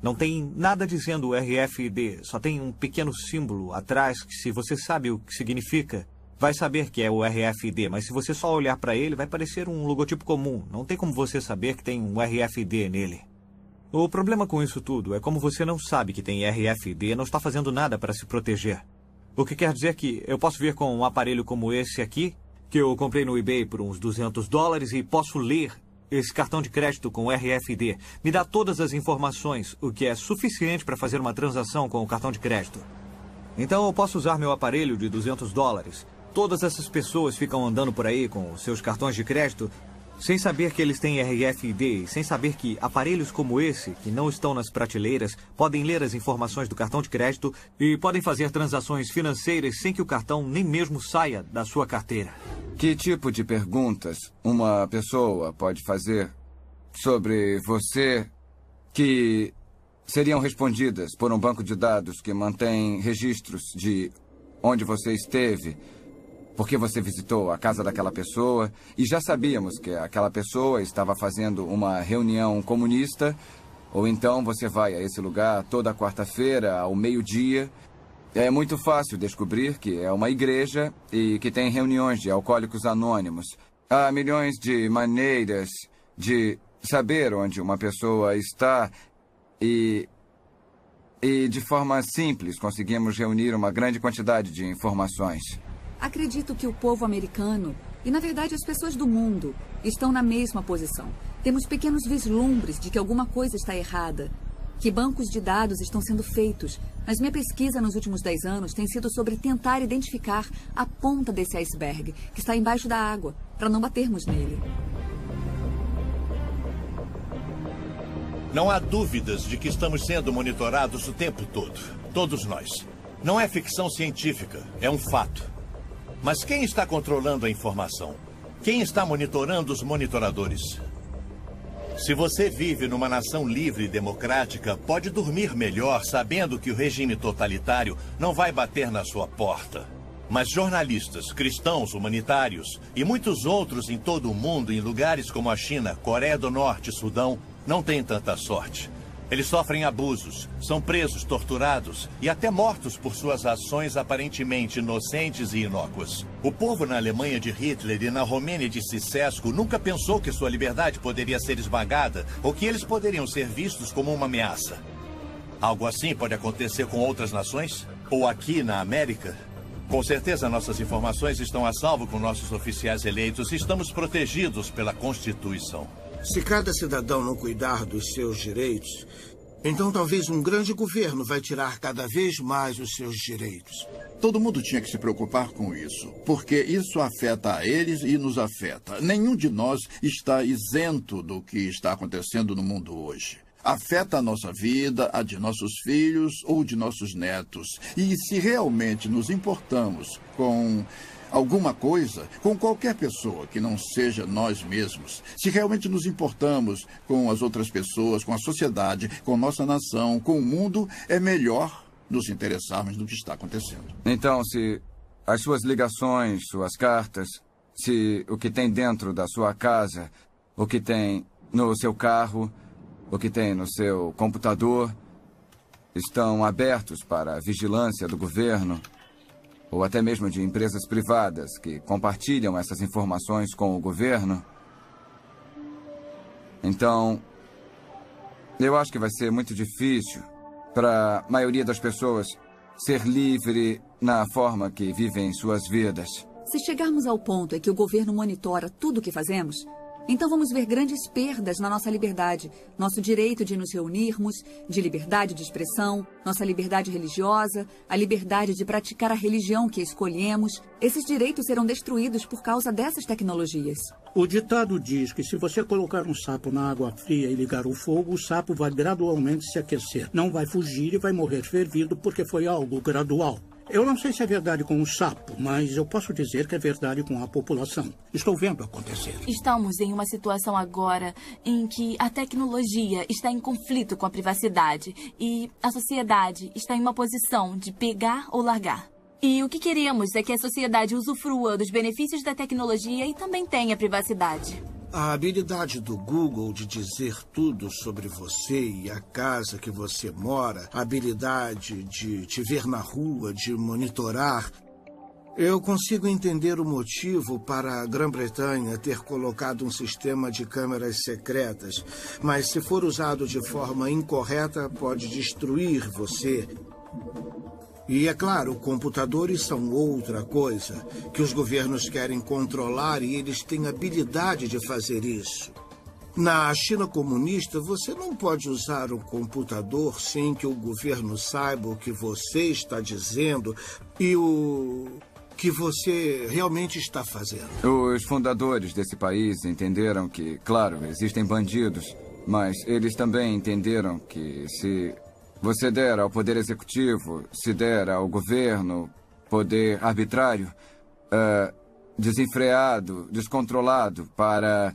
Não tem nada dizendo RFID, só tem um pequeno símbolo atrás que, se você sabe o que significa, vai saber que é o RFID, mas se você só olhar para ele, vai parecer um logotipo comum. Não tem como você saber que tem um RFID nele. O problema com isso tudo é como você não sabe que tem RFID e não está fazendo nada para se proteger. O que quer dizer que eu posso vir com um aparelho como esse aqui, que eu comprei no eBay por uns $200 e posso ler esse cartão de crédito com RFID. Me dá todas as informações, o que é suficiente para fazer uma transação com o cartão de crédito. Então eu posso usar meu aparelho de $200. Todas essas pessoas ficam andando por aí com seus cartões de crédito sem saber que eles têm RFID, sem saber que aparelhos como esse, que não estão nas prateleiras, podem ler as informações do cartão de crédito e podem fazer transações financeiras sem que o cartão nem mesmo saia da sua carteira. Que tipo de perguntas uma pessoa pode fazer sobre você que seriam respondidas por um banco de dados que mantém registros de onde você esteve, porque você visitou a casa daquela pessoa e já sabíamos que aquela pessoa estava fazendo uma reunião comunista, ou então você vai a esse lugar toda quarta-feira ao meio-dia. É muito fácil descobrir que é uma igreja e que tem reuniões de alcoólicos anônimos. Há milhões de maneiras de saber onde uma pessoa está e de forma simples conseguimos reunir uma grande quantidade de informações. Acredito que o povo americano, e na verdade as pessoas do mundo, estão na mesma posição. Temos pequenos vislumbres de que alguma coisa está errada, que bancos de dados estão sendo feitos. Mas minha pesquisa nos últimos 10 anos tem sido sobre tentar identificar a ponta desse iceberg, que está embaixo da água, para não batermos nele. Não há dúvidas de que estamos sendo monitorados o tempo todo. Todos nós. Não é ficção científica, é um fato. Mas quem está controlando a informação? Quem está monitorando os monitoradores? Se você vive numa nação livre e democrática, pode dormir melhor sabendo que o regime totalitário não vai bater na sua porta. Mas jornalistas, cristãos, humanitários e muitos outros em todo o mundo, em lugares como a China, Coreia do Norte e Sudão, não têm tanta sorte. Eles sofrem abusos, são presos, torturados e até mortos por suas ações aparentemente inocentes e inócuas. O povo na Alemanha de Hitler e na Romênia de Ceausescu nunca pensou que sua liberdade poderia ser esmagada ou que eles poderiam ser vistos como uma ameaça. Algo assim pode acontecer com outras nações? Ou aqui na América? Com certeza nossas informações estão a salvo com nossos oficiais eleitos e estamos protegidos pela Constituição. Se cada cidadão não cuidar dos seus direitos, então talvez um grande governo vai tirar cada vez mais os seus direitos. Todo mundo tinha que se preocupar com isso, porque isso afeta a eles e nos afeta. Nenhum de nós está isento do que está acontecendo no mundo hoje. Afeta a nossa vida, a de nossos filhos ou de nossos netos. E se realmente nos importamos com alguma coisa, com qualquer pessoa que não seja nós mesmos, se realmente nos importamos com as outras pessoas, com a sociedade, com nossa nação, com o mundo, é melhor nos interessarmos no que está acontecendo. Então, se as suas ligações, suas cartas, se o que tem dentro da sua casa, o que tem no seu carro, o que tem no seu computador, estão abertos para a vigilância do governo, ou até mesmo de empresas privadas que compartilham essas informações com o governo, então, eu acho que vai ser muito difícil para a maioria das pessoas ser livre na forma que vivem suas vidas. Se chegarmos ao ponto em que o governo monitora tudo o que fazemos, então vamos ver grandes perdas na nossa liberdade, nosso direito de nos reunirmos, de liberdade de expressão, nossa liberdade religiosa, a liberdade de praticar a religião que escolhemos. Esses direitos serão destruídos por causa dessas tecnologias. O ditado diz que se você colocar um sapo na água fria e ligar o fogo, o sapo vai gradualmente se aquecer. Não vai fugir e vai morrer fervido porque foi algo gradual. Eu não sei se é verdade com o sapo, mas eu posso dizer que é verdade com a população. Estou vendo acontecer. Estamos em uma situação agora em que a tecnologia está em conflito com a privacidade e a sociedade está em uma posição de pegar ou largar. E o que queremos é que a sociedade usufrua dos benefícios da tecnologia e também tenha privacidade. A habilidade do Google de dizer tudo sobre você e a casa que você mora, a habilidade de te ver na rua, de monitorar. Eu consigo entender o motivo para a Grã-Bretanha ter colocado um sistema de câmeras secretas, mas se for usado de forma incorreta, pode destruir você. E, é claro, computadores são outra coisa, que os governos querem controlar e eles têm habilidade de fazer isso. Na China comunista, você não pode usar um computador sem que o governo saiba o que você está dizendo e o que você realmente está fazendo. Os fundadores desse país entenderam que, claro, existem bandidos, mas eles também entenderam que se você der ao poder executivo, se der ao governo poder arbitrário, desenfreado, descontrolado para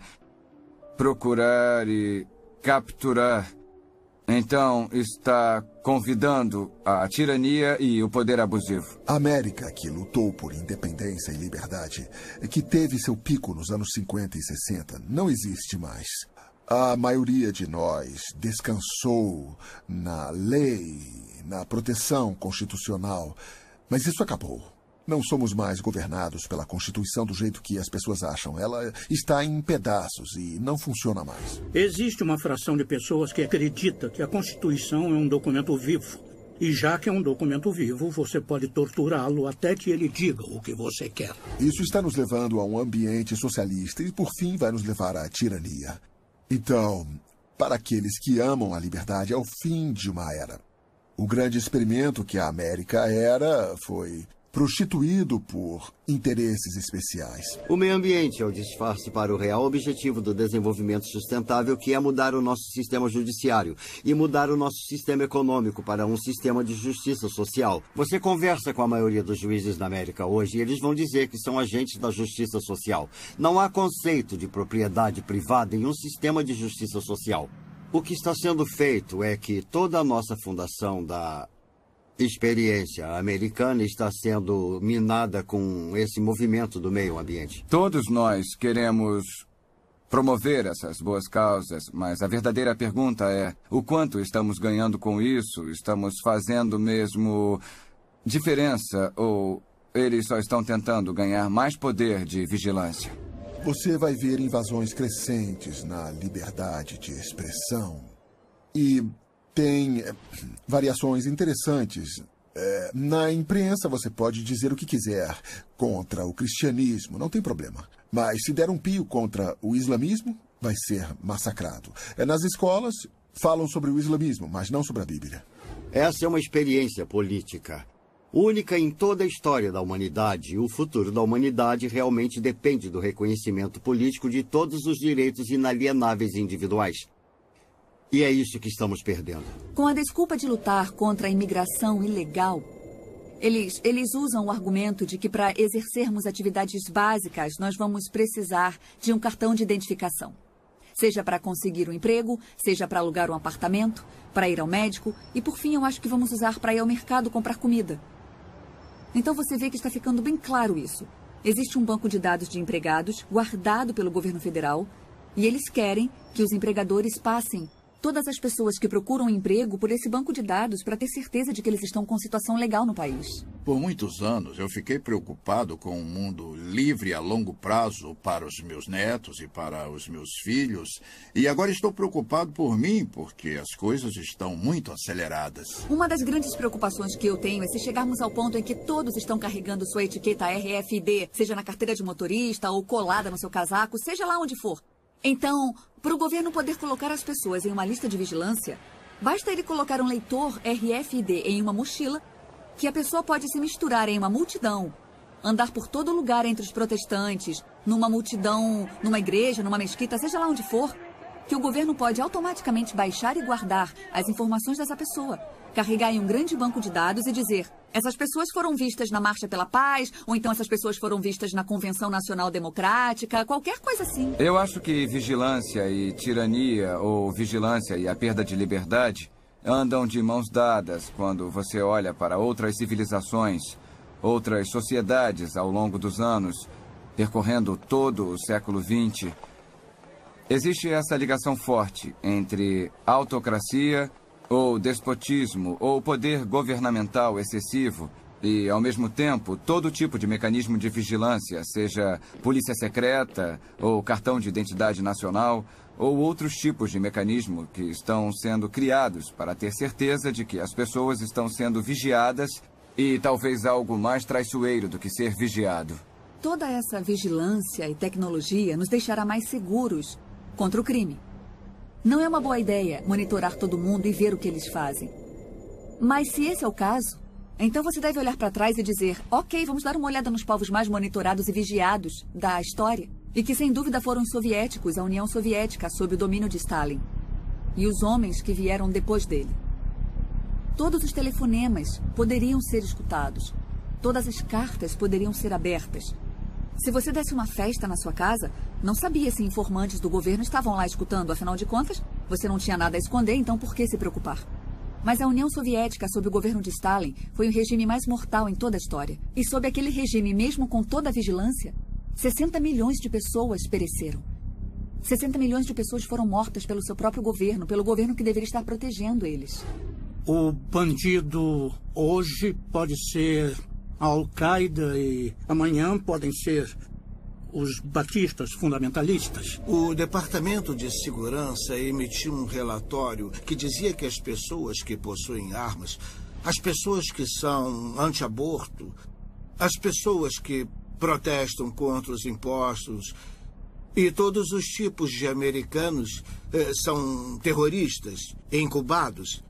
procurar e capturar, então está convidando a tirania e o poder abusivo. A América, que lutou por independência e liberdade, que teve seu pico nos anos 50 e 60, não existe mais. A maioria de nós descansou na lei, na proteção constitucional, mas isso acabou. Não somos mais governados pela Constituição do jeito que as pessoas acham. Ela está em pedaços e não funciona mais. Existe uma fração de pessoas que acredita que a Constituição é um documento vivo. E já que é um documento vivo, você pode torturá-lo até que ele diga o que você quer. Isso está nos levando a um ambiente socialista e, por fim, vai nos levar à tirania. Então, para aqueles que amam a liberdade, é o fim de uma era. O grande experimento que a América era foi prostituído por interesses especiais. O meio ambiente é o disfarce para o real objetivo do desenvolvimento sustentável, que é mudar o nosso sistema judiciário e mudar o nosso sistema econômico para um sistema de justiça social. Você conversa com a maioria dos juízes na América hoje e eles vão dizer que são agentes da justiça social. Não há conceito de propriedade privada em um sistema de justiça social. O que está sendo feito é que toda a nossa fundação da experiência americana está sendo minada com esse movimento do meio ambiente. Todos nós queremos promover essas boas causas, mas a verdadeira pergunta é: o quanto estamos ganhando com isso? Estamos fazendo mesmo diferença ou eles só estão tentando ganhar mais poder de vigilância? Você vai ver invasões crescentes na liberdade de expressão. E tem variações interessantes. Na imprensa você pode dizer o que quiser contra o cristianismo, não tem problema. Mas se der um pio contra o islamismo, vai ser massacrado. Nas escolas falam sobre o islamismo, mas não sobre a Bíblia. Essa é uma experiência política única em toda a história da humanidade. O futuro da humanidade realmente depende do reconhecimento político de todos os direitos inalienáveis individuais. E é isso que estamos perdendo. Com a desculpa de lutar contra a imigração ilegal, eles usam o argumento de que para exercermos atividades básicas, nós vamos precisar de um cartão de identificação. Seja para conseguir um emprego, seja para alugar um apartamento, para ir ao médico e, por fim, eu acho que vamos usar para ir ao mercado comprar comida. Então você vê que está ficando bem claro isso. Existe um banco de dados de empregados guardado pelo governo federal e eles querem que os empregadores passem todas as pessoas que procuram emprego por esse banco de dados para ter certeza de que eles estão com situação legal no país. Por muitos anos, eu fiquei preocupado com um mundo livre a longo prazo para os meus netos e para os meus filhos. E agora estou preocupado por mim, porque as coisas estão muito aceleradas. Uma das grandes preocupações que eu tenho é se chegarmos ao ponto em que todos estão carregando sua etiqueta RFID, seja na carteira de motorista ou colada no seu casaco, seja lá onde for. Então, para o governo poder colocar as pessoas em uma lista de vigilância, basta ele colocar um leitor RFID em uma mochila, que a pessoa pode se misturar em uma multidão, andar por todo lugar entre os protestantes, numa multidão, numa igreja, numa mesquita, seja lá onde for, que o governo pode automaticamente baixar e guardar as informações dessa pessoa, carregar em um grande banco de dados e dizer: essas pessoas foram vistas na Marcha pela Paz, ou então essas pessoas foram vistas na Convenção Nacional Democrática, qualquer coisa assim. Eu acho que vigilância e tirania, ou vigilância e a perda de liberdade, andam de mãos dadas quando você olha para outras civilizações, outras sociedades ao longo dos anos, percorrendo todo o século XX. Existe essa ligação forte entre autocracia ou despotismo, ou poder governamental excessivo, e, ao mesmo tempo, todo tipo de mecanismo de vigilância, seja polícia secreta, ou cartão de identidade nacional, ou outros tipos de mecanismo que estão sendo criados para ter certeza de que as pessoas estão sendo vigiadas e talvez algo mais traiçoeiro do que ser vigiado. Toda essa vigilância e tecnologia nos deixará mais seguros contra o crime. Não é uma boa ideia monitorar todo mundo e ver o que eles fazem. Mas se esse é o caso, então você deve olhar para trás e dizer: ok, vamos dar uma olhada nos povos mais monitorados e vigiados da história. E que sem dúvida foram os soviéticos, a União Soviética, sob o domínio de Stalin. E os homens que vieram depois dele. Todos os telefonemas poderiam ser escutados. Todas as cartas poderiam ser abertas. Se você desse uma festa na sua casa, não sabia se informantes do governo estavam lá escutando. Afinal de contas, você não tinha nada a esconder, então por que se preocupar? Mas a União Soviética, sob o governo de Stalin, foi o regime mais mortal em toda a história. E sob aquele regime, mesmo com toda a vigilância, 60 milhões de pessoas pereceram. 60 milhões de pessoas foram mortas pelo seu próprio governo, pelo governo que deveria estar protegendo eles. O bandido hoje pode ser a Al-Qaeda e amanhã podem ser os batistas fundamentalistas. O Departamento de Segurança emitiu um relatório que dizia que as pessoas que possuem armas, as pessoas que são anti-aborto, as pessoas que protestam contra os impostos e todos os tipos de americanos são terroristas incubados.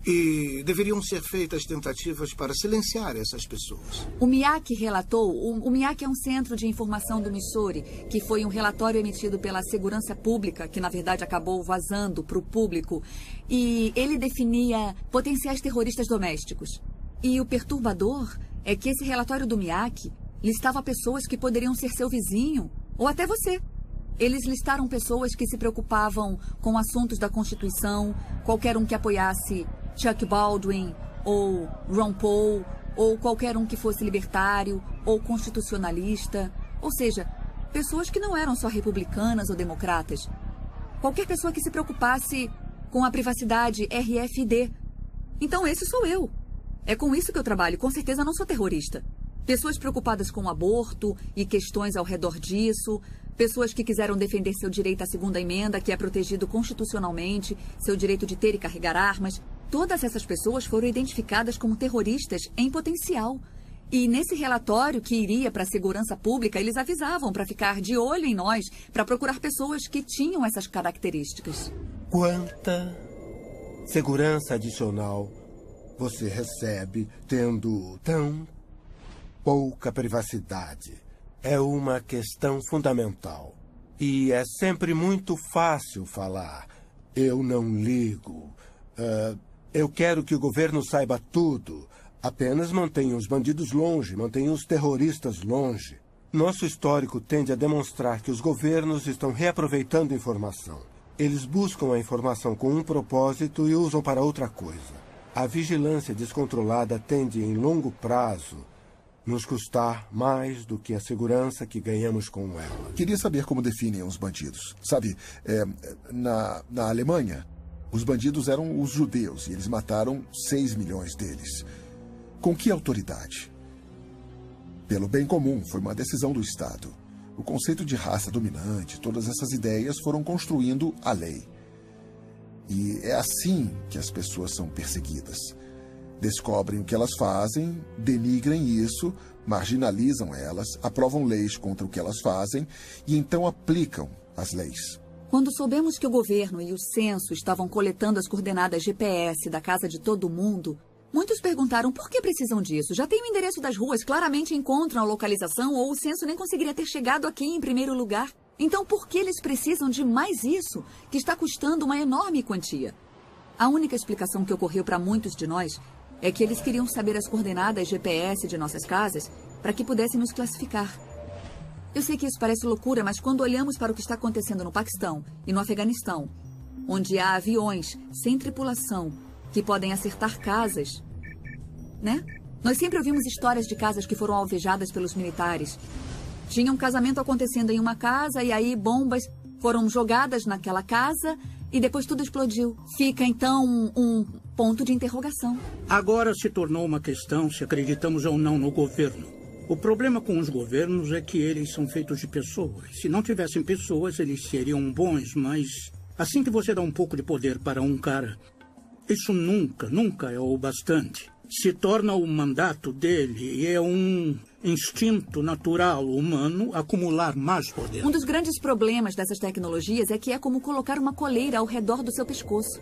E deveriam ser feitas tentativas para silenciar essas pessoas. O MIAC relatou, o MIAC é um centro de informação do Missouri, que foi um relatório emitido pela Segurança Pública, que na verdade acabou vazando para o público, e ele definia potenciais terroristas domésticos. E o perturbador é que esse relatório do MIAC listava pessoas que poderiam ser seu vizinho, ou até você. Eles listaram pessoas que se preocupavam com assuntos da Constituição, qualquer um que apoiasse Chuck Baldwin, ou Ron Paul, ou qualquer um que fosse libertário, ou constitucionalista. Ou seja, pessoas que não eram só republicanas ou democratas. Qualquer pessoa que se preocupasse com a privacidade RFID. Então esse sou eu. É com isso que eu trabalho. Com certeza não sou terrorista. Pessoas preocupadas com o aborto e questões ao redor disso. Pessoas que quiseram defender seu direito à segunda emenda, que é protegido constitucionalmente, seu direito de ter e carregar armas. Todas essas pessoas foram identificadas como terroristas em potencial. E nesse relatório que iria para a segurança pública, eles avisavam para ficar de olho em nós, para procurar pessoas que tinham essas características. Quanta segurança adicional você recebe tendo tão pouca privacidade? É uma questão fundamental. E é sempre muito fácil falar. Eu não ligo. Eu quero que o governo saiba tudo. Apenas mantenha os bandidos longe, mantenha os terroristas longe. Nosso histórico tende a demonstrar que os governos estão reaproveitando informação. Eles buscam a informação com um propósito e usam para outra coisa. A vigilância descontrolada tende, em longo prazo, nos custar mais do que a segurança que ganhamos com ela. Queria saber como definem os bandidos. Sabe, na Alemanha, os bandidos eram os judeus e eles mataram 6 milhões deles. Com que autoridade? Pelo bem comum, foi uma decisão do Estado. O conceito de raça dominante, todas essas ideias foram construindo a lei. E é assim que as pessoas são perseguidas. Descobrem o que elas fazem, denigrem isso, marginalizam elas, aprovam leis contra o que elas fazem e então aplicam as leis. Quando soubemos que o governo e o censo estavam coletando as coordenadas GPS da casa de todo mundo, muitos perguntaram por que precisam disso. Já tem o endereço das ruas, claramente encontram a localização ou o censo nem conseguiria ter chegado aqui em primeiro lugar. Então por que eles precisam de mais isso, que está custando uma enorme quantia? A única explicação que ocorreu para muitos de nós é que eles queriam saber as coordenadas GPS de nossas casas para que pudessem nos classificar. Eu sei que isso parece loucura, mas quando olhamos para o que está acontecendo no Paquistão e no Afeganistão, onde há aviões sem tripulação que podem acertar casas, né? Nós sempre ouvimos histórias de casas que foram alvejadas pelos militares. Tinha um casamento acontecendo em uma casa e aí bombas foram jogadas naquela casa e depois tudo explodiu. Fica, então, um ponto de interrogação. Agora se tornou uma questão se acreditamos ou não no governo. O problema com os governos é que eles são feitos de pessoas. Se não tivessem pessoas, eles seriam bons, mas assim que você dá um pouco de poder para um cara, isso nunca é o bastante. Se torna o mandato dele e é um instinto natural humano acumular mais poder. Um dos grandes problemas dessas tecnologias é que é como colocar uma coleira ao redor do seu pescoço.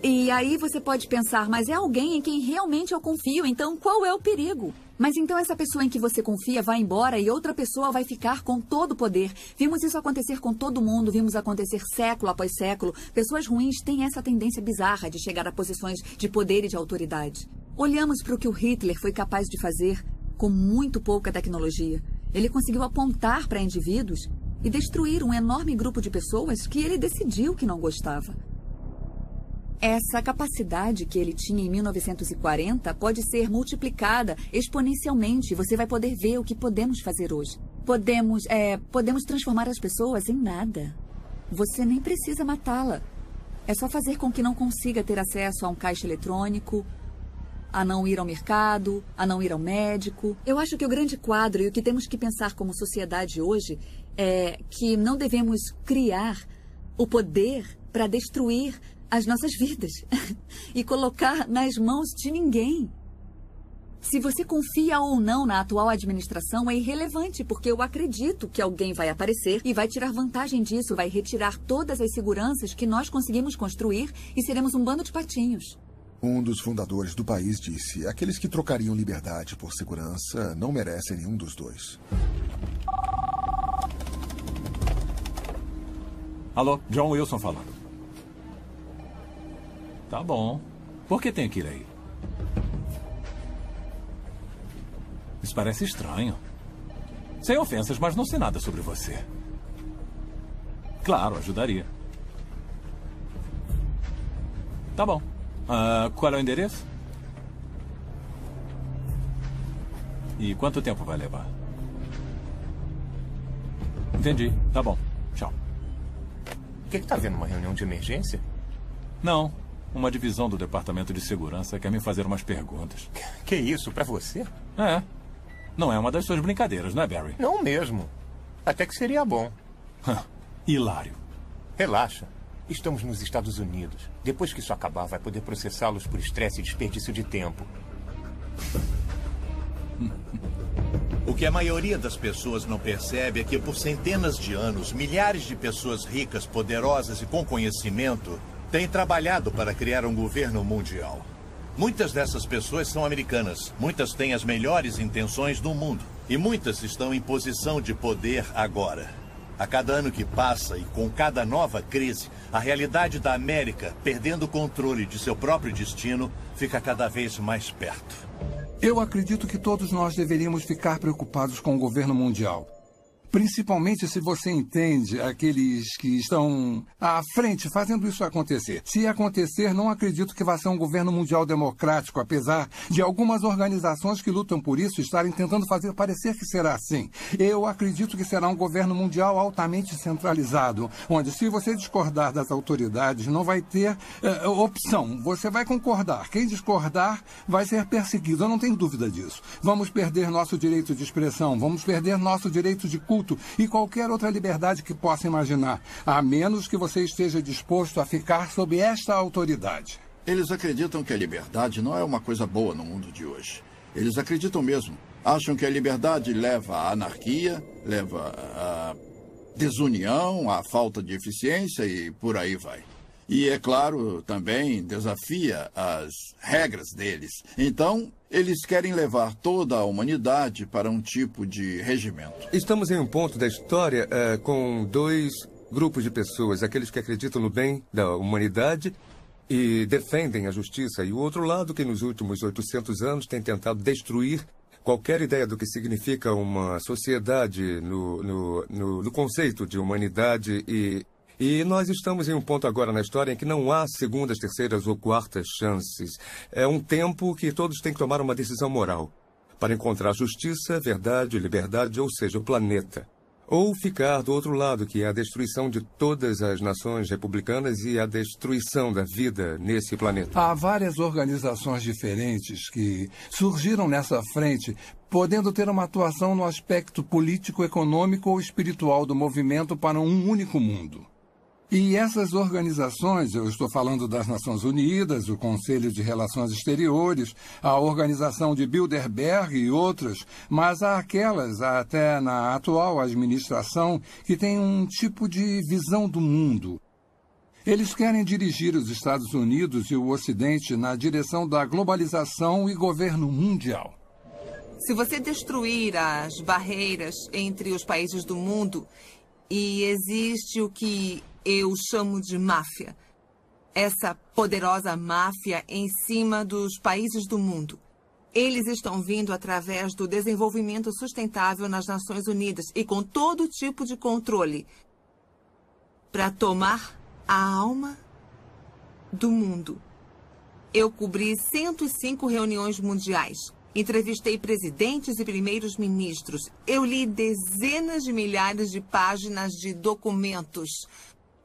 E aí você pode pensar, mas é alguém em quem realmente eu confio, então qual é o perigo? Mas então essa pessoa em que você confia vai embora e outra pessoa vai ficar com todo o poder. Vimos isso acontecer com todo mundo, vimos acontecer século após século. Pessoas ruins têm essa tendência bizarra de chegar a posições de poder e de autoridade. Olhamos para o que o Hitler foi capaz de fazer com muito pouca tecnologia. Ele conseguiu apontar para indivíduos e destruir um enorme grupo de pessoas que ele decidiu que não gostava. Essa capacidade que ele tinha em 1940 pode ser multiplicada exponencialmente. Você vai poder ver o que podemos fazer hoje. Podemos transformar as pessoas em nada. Você nem precisa matá-la. É só fazer com que não consiga ter acesso a um caixa eletrônico, a não ir ao mercado, a não ir ao médico. Eu acho que o grande quadro e o que temos que pensar como sociedade hoje é que não devemos criar o poder para destruir as nossas vidas e colocar nas mãos de ninguém. Se você confia ou não na atual administração é irrelevante, porque eu acredito que alguém vai aparecer e vai tirar vantagem disso, vai retirar todas as seguranças que nós conseguimos construir e seremos um bando de patinhos. Um dos fundadores do país disse: aqueles que trocariam liberdade por segurança não merecem nenhum dos dois. Alô, John Wilson falando. Tá bom. Por que tem que ir aí? Isso parece estranho. Sem ofensas, mas não sei nada sobre você. Claro, ajudaria. Tá bom. Qual é o endereço? E quanto tempo vai levar? Entendi. Tá bom. Tchau. O que tá vendo? Uma reunião de emergência? Não. Uma divisão do Departamento de Segurança quer me fazer umas perguntas. Que isso? Pra você? É. Não é uma das suas brincadeiras, não é, Barry? Não mesmo. Até que seria bom. Hilário. Relaxa. Estamos nos Estados Unidos. Depois que isso acabar, vai poder processá-los por estresse e desperdício de tempo. O que a maioria das pessoas não percebe é que por centenas de anos, milhares de pessoas ricas, poderosas e com conhecimento têm trabalhado para criar um governo mundial. Muitas dessas pessoas são americanas, muitas têm as melhores intenções do mundo e muitas estão em posição de poder agora. A cada ano que passa e com cada nova crise, a realidade da América, perdendo o controle de seu próprio destino, fica cada vez mais perto. Eu acredito que todos nós deveríamos ficar preocupados com o governo mundial. Principalmente se você entende aqueles que estão à frente fazendo isso acontecer. Se acontecer, não acredito que vá ser um governo mundial democrático, apesar de algumas organizações que lutam por isso estarem tentando fazer parecer que será assim. Eu acredito que será um governo mundial altamente centralizado, onde se você discordar das autoridades, não vai ter opção. Você vai concordar. Quem discordar vai ser perseguido. Eu não tenho dúvida disso. Vamos perder nosso direito de expressão, vamos perder nosso direito de culto e qualquer outra liberdade que possa imaginar, a menos que você esteja disposto a ficar sob esta autoridade. Eles acreditam que a liberdade não é uma coisa boa no mundo de hoje. Eles acreditam mesmo. Acham que a liberdade leva à anarquia, leva à desunião, à falta de eficiência e por aí vai. E, é claro, também desafia as regras deles. Então, eles querem levar toda a humanidade para um tipo de regimento. Estamos em um ponto da história com dois grupos de pessoas. Aqueles que acreditam no bem da humanidade e defendem a justiça. E o outro lado que nos últimos 800 anos tem tentado destruir qualquer ideia do que significa uma sociedade no conceito de humanidade E nós estamos em um ponto agora na história em que não há segundas, terceiras ou quartas chances. É um tempo que todos têm que tomar uma decisão moral para encontrar justiça, verdade, liberdade, ou seja, o planeta. Ou ficar do outro lado, que é a destruição de todas as nações republicanas e a destruição da vida nesse planeta. Há várias organizações diferentes que surgiram nessa frente, podendo ter uma atuação no aspecto político, econômico ou espiritual do movimento para um único mundo. E essas organizações, eu estou falando das Nações Unidas, o Conselho de Relações Exteriores, a Organização de Bilderberg e outras, mas há aquelas, até na atual administração, que têm um tipo de visão do mundo. Eles querem dirigir os Estados Unidos e o Ocidente na direção da globalização e governo mundial. Se você destruir as barreiras entre os países do mundo, e existe o que eu chamo de máfia. Essa poderosa máfia em cima dos países do mundo. Eles estão vindo através do desenvolvimento sustentável nas Nações Unidas e com todo tipo de controle para tomar a alma do mundo. Eu cobri 105 reuniões mundiais. Entrevistei presidentes e primeiros ministros. Eu li dezenas de milhares de páginas de documentos.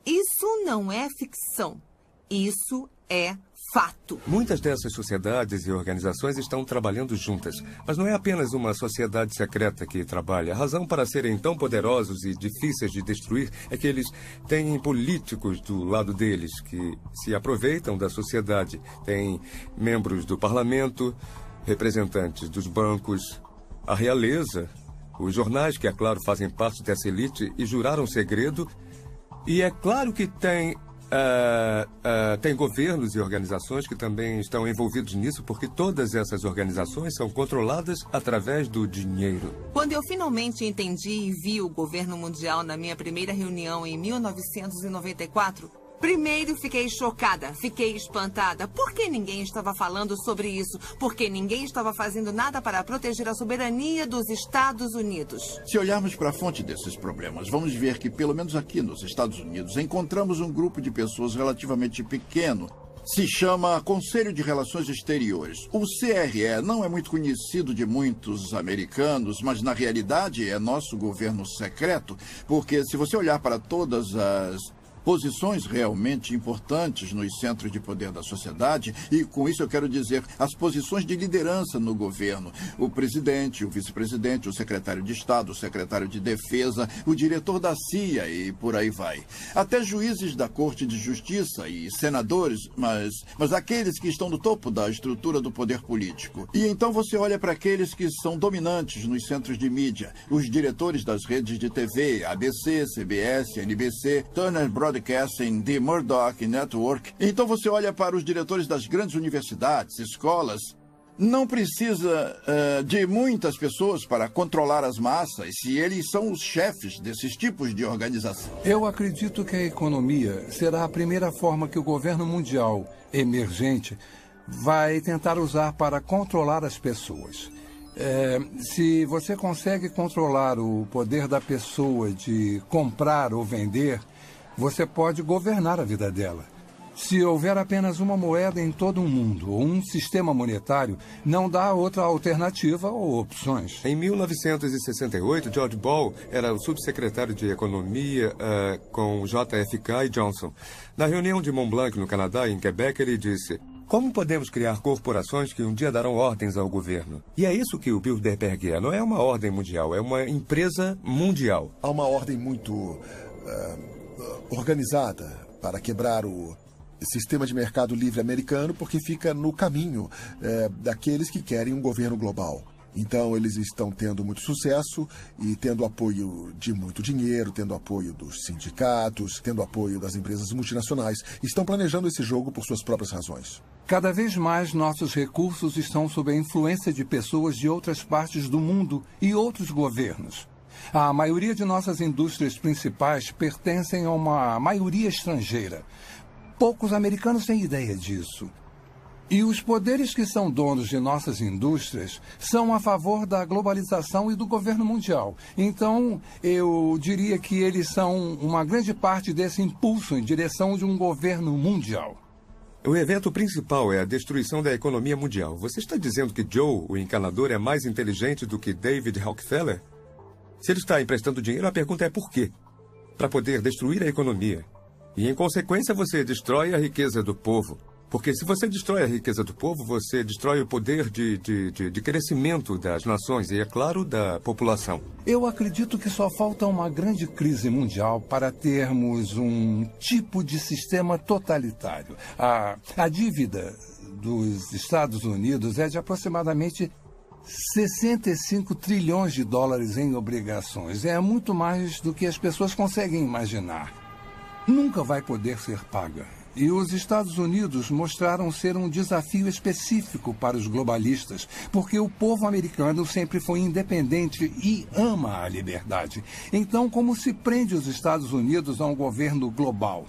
Isso não é ficção. Isso é fato. Muitas dessas sociedades e organizações estão trabalhando juntas. Mas não é apenas uma sociedade secreta que trabalha. A razão para serem tão poderosos e difíceis de destruir é que eles têm políticos do lado deles que se aproveitam da sociedade. Tem membros do parlamento, representantes dos bancos, a realeza, os jornais que, é claro, fazem parte dessa elite e juraram segredo. E é claro que tem governos e organizações que também estão envolvidos nisso, porque todas essas organizações são controladas através do dinheiro. Quando eu finalmente entendi e vi o governo mundial na minha primeira reunião em 1994, primeiro fiquei chocada, fiquei espantada. Por que ninguém estava falando sobre isso? Porque ninguém estava fazendo nada para proteger a soberania dos Estados Unidos. Se olharmos para a fonte desses problemas, vamos ver que, pelo menos aqui nos Estados Unidos, encontramos um grupo de pessoas relativamente pequeno Se chama Conselho de Relações Exteriores. O CRE não é muito conhecido de muitos americanos, mas na realidade é nosso governo secreto, porque se você olhar para todas as posições realmente importantes nos centros de poder da sociedade, e com isso eu quero dizer as posições de liderança no governo. O presidente, o vice-presidente, o secretário de Estado, o secretário de Defesa, o diretor da CIA e por aí vai. Até juízes da Corte de Justiça e senadores, mas aqueles que estão no topo da estrutura do poder político. E então você olha para aqueles que são dominantes nos centros de mídia, os diretores das redes de TV, ABC, CBS, NBC, Turner Broadcasting, The Murdoch Network. Então você olha para os diretores das grandes universidades, escolas. Não precisa de muitas pessoas para controlar as massas, e eles são os chefes desses tipos de organização. Eu acredito que a economia será a primeira forma que o governo mundial emergente vai tentar usar para controlar as pessoas. Se você consegue controlar o poder da pessoa de comprar ou vender, você pode governar a vida dela. Se houver apenas uma moeda em todo o mundo, ou um sistema monetário, não dá outra alternativa ou opções. Em 1968, George Ball era o subsecretário de Economia com JFK e Johnson. Na reunião de Mont Blanc, no Canadá, em Quebec, ele disse: como podemos criar corporações que um dia darão ordens ao governo? E é isso que o Bilderberg é. Não é uma ordem mundial, é uma empresa mundial. Há uma ordem muito organizada para quebrar o sistema de mercado livre americano, porque fica no caminho daqueles que querem um governo global. Então, eles estão tendo muito sucesso e tendo apoio de muito dinheiro, tendo apoio dos sindicatos, tendo apoio das empresas multinacionais. Estão planejando esse jogo por suas próprias razões. Cada vez mais nossos recursos estão sob a influência de pessoas de outras partes do mundo e outros governos. A maioria de nossas indústrias principais pertencem a uma maioria estrangeira. Poucos americanos têm ideia disso. E os poderes que são donos de nossas indústrias são a favor da globalização e do governo mundial. Então, eu diria que eles são uma grande parte desse impulso em direção de um governo mundial. O evento principal é a destruição da economia mundial. Você está dizendo que Joe, o encanador, é mais inteligente do que David Rockefeller? Se ele está emprestando dinheiro, a pergunta é por quê? Para poder destruir a economia. E, em consequência, você destrói a riqueza do povo. Porque se você destrói a riqueza do povo, você destrói o poder de crescimento das nações e, é claro, da população. Eu acredito que só falta uma grande crise mundial para termos um tipo de sistema totalitário. A dívida dos Estados Unidos é de aproximadamente 65 trilhões de dólares em obrigações. É muito mais do que as pessoas conseguem imaginar. Nunca vai poder ser paga. E os Estados Unidos mostraram ser um desafio específico para os globalistas, porque o povo americano sempre foi independente e ama a liberdade. Então, como se prende os Estados Unidos a um governo global?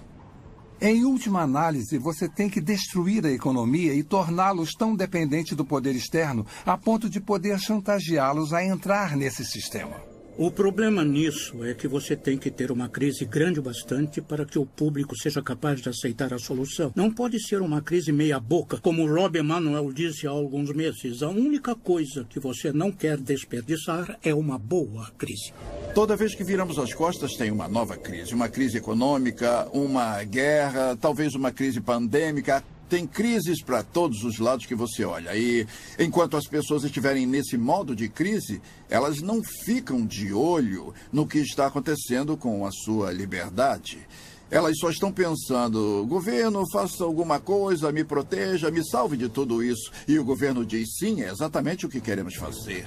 Em última análise, você tem que destruir a economia e torná-los tão dependentes do poder externo a ponto de poder chantageá-los a entrar nesse sistema. O problema nisso é que você tem que ter uma crise grande bastante para que o público seja capaz de aceitar a solução. Não pode ser uma crise meia-boca, como o Rob Emanuel disse há alguns meses. A única coisa que você não quer desperdiçar é uma boa crise. Toda vez que viramos as costas tem uma nova crise. Uma crise econômica, uma guerra, talvez uma crise pandêmica. Tem crises para todos os lados que você olha. E enquanto as pessoas estiverem nesse modo de crise, elas não ficam de olho no que está acontecendo com a sua liberdade. Elas só estão pensando: governo, faça alguma coisa, me proteja, me salve de tudo isso. E o governo diz: sim, é exatamente o que queremos fazer.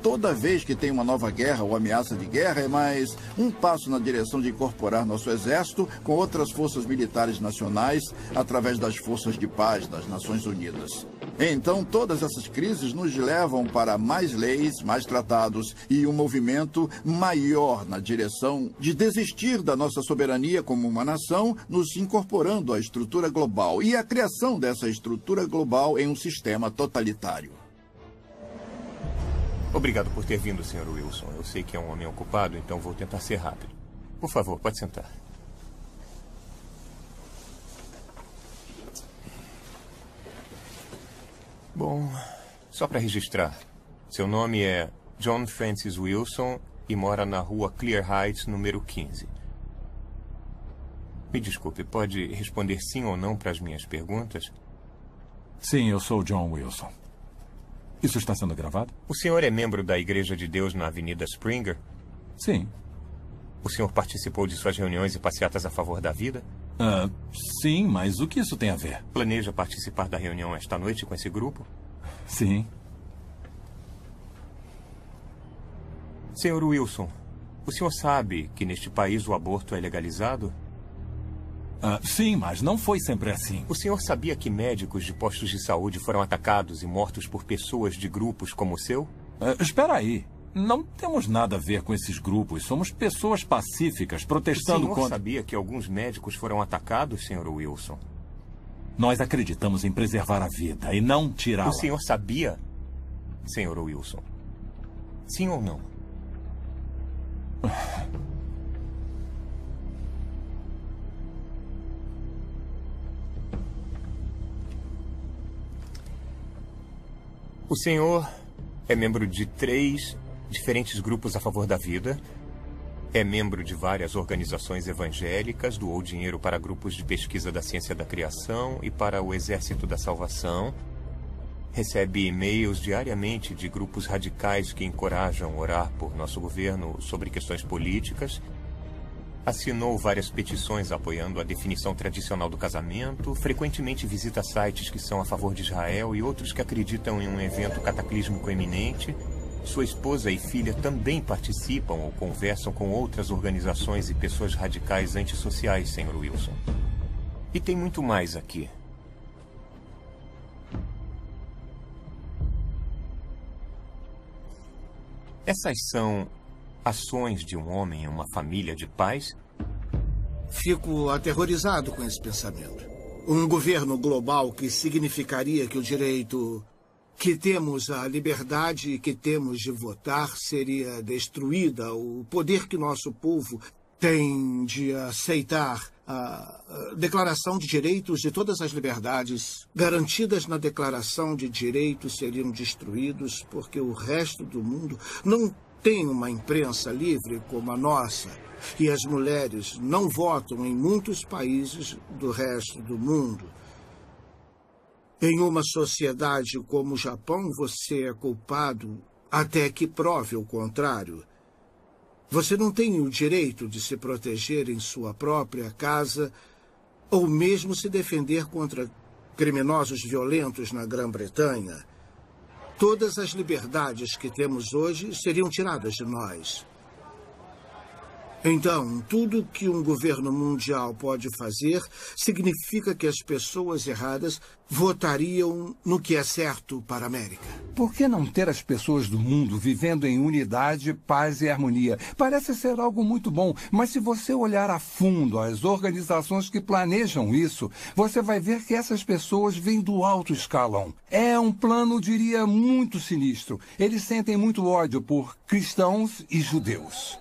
Toda vez que tem uma nova guerra ou ameaça de guerra, é mais um passo na direção de incorporar nosso exército com outras forças militares nacionais através das forças de paz das Nações Unidas. Então, todas essas crises nos levam para mais leis, mais tratados e um movimento maior na direção de desistir da nossa soberania como uma nação, nos incorporando à estrutura global e a criação dessa estrutura global em um sistema totalitário. Obrigado por ter vindo, Sr. Wilson. Eu sei que é um homem ocupado, então vou tentar ser rápido. Por favor, pode sentar. Bom, só para registrar. Seu nome é John Francis Wilson e mora na rua Clear Heights, número 15. Me desculpe, pode responder sim ou não para as minhas perguntas? Sim, eu sou John Wilson. Isso está sendo gravado? O senhor é membro da Igreja de Deus na Avenida Springer? Sim. O senhor participou de suas reuniões e passeatas a favor da vida? Sim, mas o que isso tem a ver? Planeja participar da reunião esta noite com esse grupo? Sim. Senhor Wilson, o senhor sabe que neste país o aborto é legalizado? Sim, mas não foi sempre assim. O senhor sabia que médicos de postos de saúde foram atacados e mortos por pessoas de grupos como o seu? Espera aí. Não temos nada a ver com esses grupos. Somos pessoas pacíficas protestando contra... O senhor sabia que alguns médicos foram atacados, senhor Wilson? Nós acreditamos em preservar a vida e não tirá-la. O senhor sabia, senhor Wilson? Sim ou não? O senhor é membro de 3 diferentes grupos a favor da vida, é membro de várias organizações evangélicas, doou dinheiro para grupos de pesquisa da ciência da criação e para o Exército da Salvação, recebe e-mails diariamente de grupos radicais que encorajam orar por nosso governo sobre questões políticas, assinou várias petições apoiando a definição tradicional do casamento, frequentemente visita sites que são a favor de Israel e outros que acreditam em um evento cataclísmico iminente. Sua esposa e filha também participam ou conversam com outras organizações e pessoas radicais antissociais, senhor Wilson. E tem muito mais aqui. Essas são ações de um homem em uma família de pais? Fico aterrorizado com esse pensamento. Um governo global que significaria que o direito que temos à liberdade e que temos de votar seria destruída. O poder que nosso povo tem de aceitar a Declaração de Direitos de todas as liberdades garantidas na Declaração de Direitos seriam destruídos porque o resto do mundo não tem uma imprensa livre como a nossa. E as mulheres não votam em muitos países do resto do mundo. Em uma sociedade como o Japão, você é culpado até que prove o contrário. Você não tem o direito de se proteger em sua própria casa ou mesmo se defender contra criminosos violentos na Grã-Bretanha. Todas as liberdades que temos hoje seriam tiradas de nós. Então, tudo que um governo mundial pode fazer significa que as pessoas erradas votariam no que é certo para a América. Por que não ter as pessoas do mundo vivendo em unidade, paz e harmonia? Parece ser algo muito bom, mas se você olhar a fundo as organizações que planejam isso, você vai ver que essas pessoas vêm do alto escalão. É um plano, diria, muito sinistro. Eles sentem muito ódio por cristãos e judeus.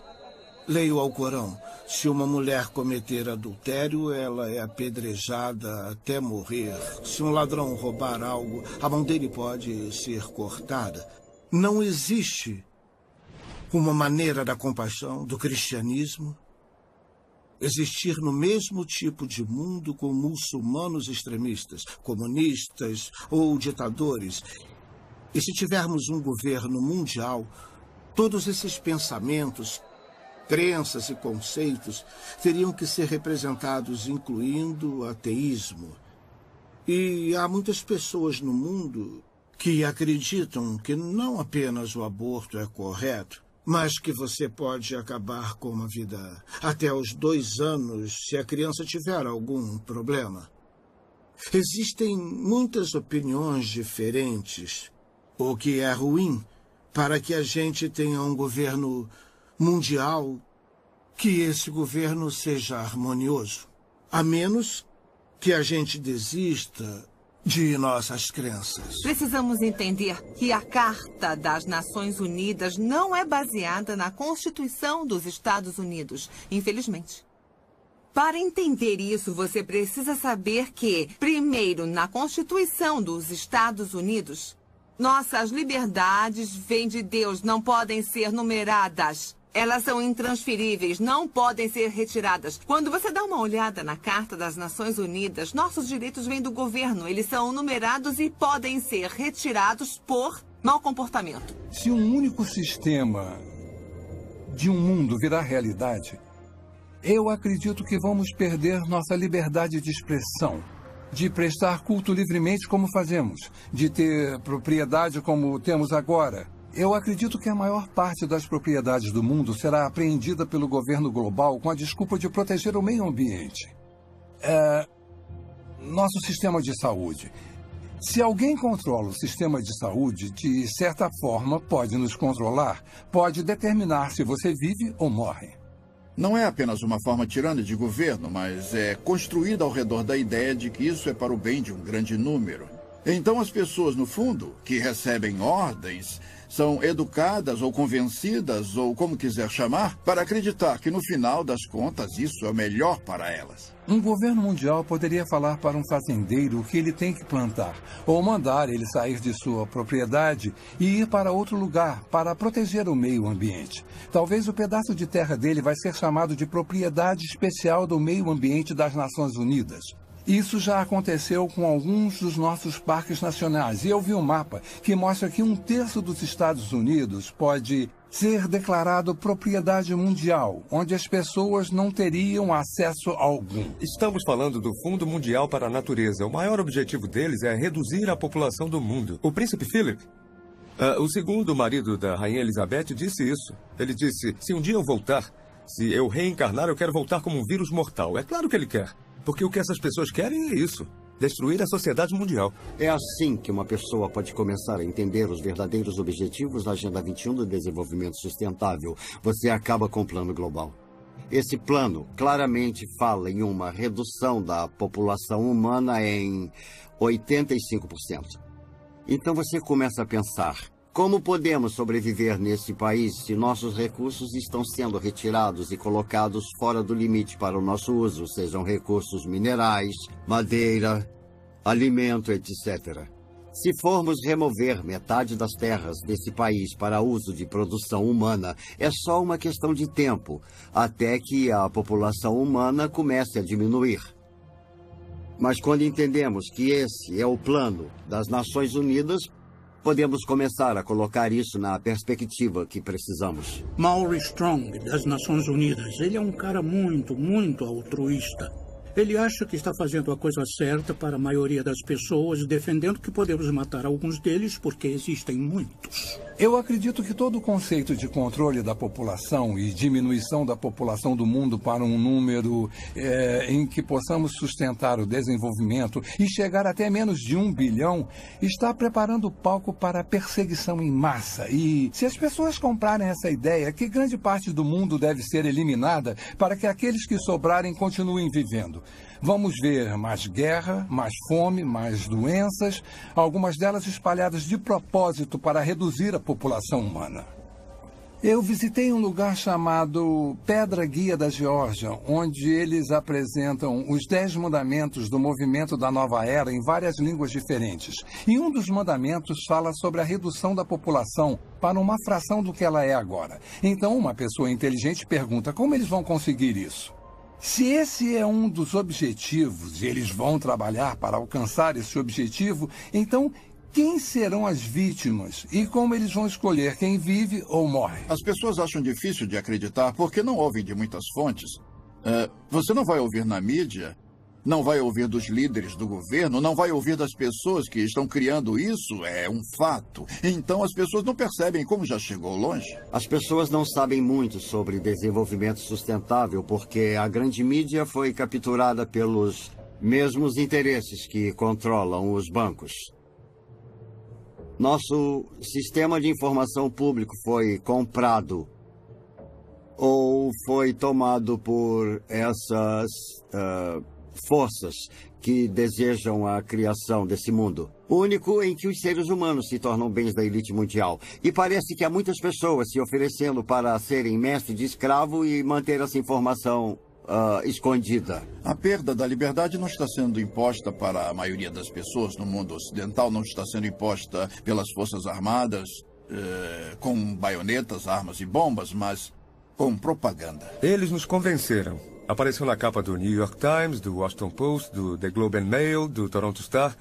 Leia o Alcorão. Se uma mulher cometer adultério, ela é apedrejada até morrer. Se um ladrão roubar algo, a mão dele pode ser cortada. Não existe uma maneira da compaixão, do cristianismo, existir no mesmo tipo de mundo com muçulmanos extremistas, comunistas ou ditadores. E se tivermos um governo mundial, todos esses pensamentos, crenças e conceitos teriam que ser representados, incluindo o ateísmo. E há muitas pessoas no mundo que acreditam que não apenas o aborto é correto, mas que você pode acabar com uma vida até os 2 anos se a criança tiver algum problema. Existem muitas opiniões diferentes, o que é ruim para que a gente tenha um governo mundial, que esse governo seja harmonioso, a menos que a gente desista de nossas crenças. Precisamos entender que a Carta das Nações Unidas não é baseada na Constituição dos Estados Unidos, infelizmente. Para entender isso, você precisa saber que, primeiro, na Constituição dos Estados Unidos, nossas liberdades vêm de Deus, não podem ser numeradas. Elas são intransferíveis, não podem ser retiradas. Quando você dá uma olhada na Carta das Nações Unidas, nossos direitos vêm do governo. Eles são numerados e podem ser retirados por mau comportamento. Se um único sistema de um mundo virar realidade, eu acredito que vamos perder nossa liberdade de expressão, de prestar culto livremente como fazemos, de ter propriedade como temos agora. Eu acredito que a maior parte das propriedades do mundo será apreendida pelo governo global com a desculpa de proteger o meio ambiente. Nosso sistema de saúde. Se alguém controla o sistema de saúde, de certa forma pode nos controlar, pode determinar se você vive ou morre. Não é apenas uma forma tirana de governo, mas é construída ao redor da ideia de que isso é para o bem de um grande número. Então as pessoas, no fundo, que recebem ordens, são educadas ou convencidas, ou como quiser chamar, para acreditar que no final das contas isso é o melhor para elas. Um governo mundial poderia falar para um fazendeiro o que ele tem que plantar, ou mandar ele sair de sua propriedade e ir para outro lugar para proteger o meio ambiente. Talvez o pedaço de terra dele vai ser chamado de propriedade especial do meio ambiente das Nações Unidas. Isso já aconteceu com alguns dos nossos parques nacionais. E eu vi um mapa que mostra que 1/3 dos Estados Unidos pode ser declarado propriedade mundial, onde as pessoas não teriam acesso algum. Estamos falando do Fundo Mundial para a Natureza. O maior objetivo deles é reduzir a população do mundo. O príncipe Philip, o segundo marido da rainha Elizabeth, disse isso. Ele disse, se um dia eu voltar, se eu reencarnar, eu quero voltar como um vírus mortal. É claro que ele quer. Porque o que essas pessoas querem é isso. Destruir a sociedade mundial. É assim que uma pessoa pode começar a entender os verdadeiros objetivos da Agenda 21 do Desenvolvimento Sustentável. Você acaba com o plano global. Esse plano claramente fala em uma redução da população humana em 85%. Então você começa a pensar, como podemos sobreviver nesse país se nossos recursos estão sendo retirados e colocados fora do limite para o nosso uso, sejam recursos minerais, madeira, alimento, etc. Se formos remover metade das terras desse país para uso de produção humana, é só uma questão de tempo, até que a população humana comece a diminuir. Mas quando entendemos que esse é o plano das Nações Unidas, podemos começar a colocar isso na perspectiva que precisamos. Maury Strong, das Nações Unidas, ele é um cara muito altruísta. Ele acha que está fazendo a coisa certa para a maioria das pessoas, defendendo que podemos matar alguns deles porque existem muitos. Eu acredito que todo o conceito de controle da população e diminuição da população do mundo para um número em que possamos sustentar o desenvolvimento e chegar até menos de 1 bilhão está preparando o palco para a perseguição em massa. E se as pessoas comprarem essa ideia, que grande parte do mundo deve ser eliminada para que aqueles que sobrarem continuem vivendo. Vamos ver mais guerra, mais fome, mais doenças, algumas delas espalhadas de propósito para reduzir a população humana. Eu visitei um lugar chamado Pedra Guia da Geórgia, onde eles apresentam os 10 mandamentos do movimento da Nova Era em várias línguas diferentes. E um dos mandamentos fala sobre a redução da população para uma fração do que ela é agora. Então, uma pessoa inteligente pergunta como eles vão conseguir isso. Se esse é um dos objetivos e eles vão trabalhar para alcançar esse objetivo, então quem serão as vítimas e como eles vão escolher quem vive ou morre? As pessoas acham difícil de acreditar porque não ouvem de muitas fontes. Você não vai ouvir na mídia, não vai ouvir dos líderes do governo, não vai ouvir das pessoas que estão criando isso, é um fato. Então as pessoas não percebem como já chegou longe. As pessoas não sabem muito sobre desenvolvimento sustentável porque a grande mídia foi capturada pelos mesmos interesses que controlam os bancos. Nosso sistema de informação público foi comprado ou foi tomado por essas forças que desejam a criação desse mundo único em que os seres humanos se tornam bens da elite mundial. E parece que há muitas pessoas se oferecendo para serem mestre de escravo e manter essa informação escondida. A perda da liberdade não está sendo imposta para a maioria das pessoas no mundo ocidental, não está sendo imposta pelas forças armadas, com baionetas, armas e bombas, mas com propaganda. Eles nos convenceram. Apareceu na capa do New York Times, do Washington Post, do The Globe and Mail, do Toronto Star,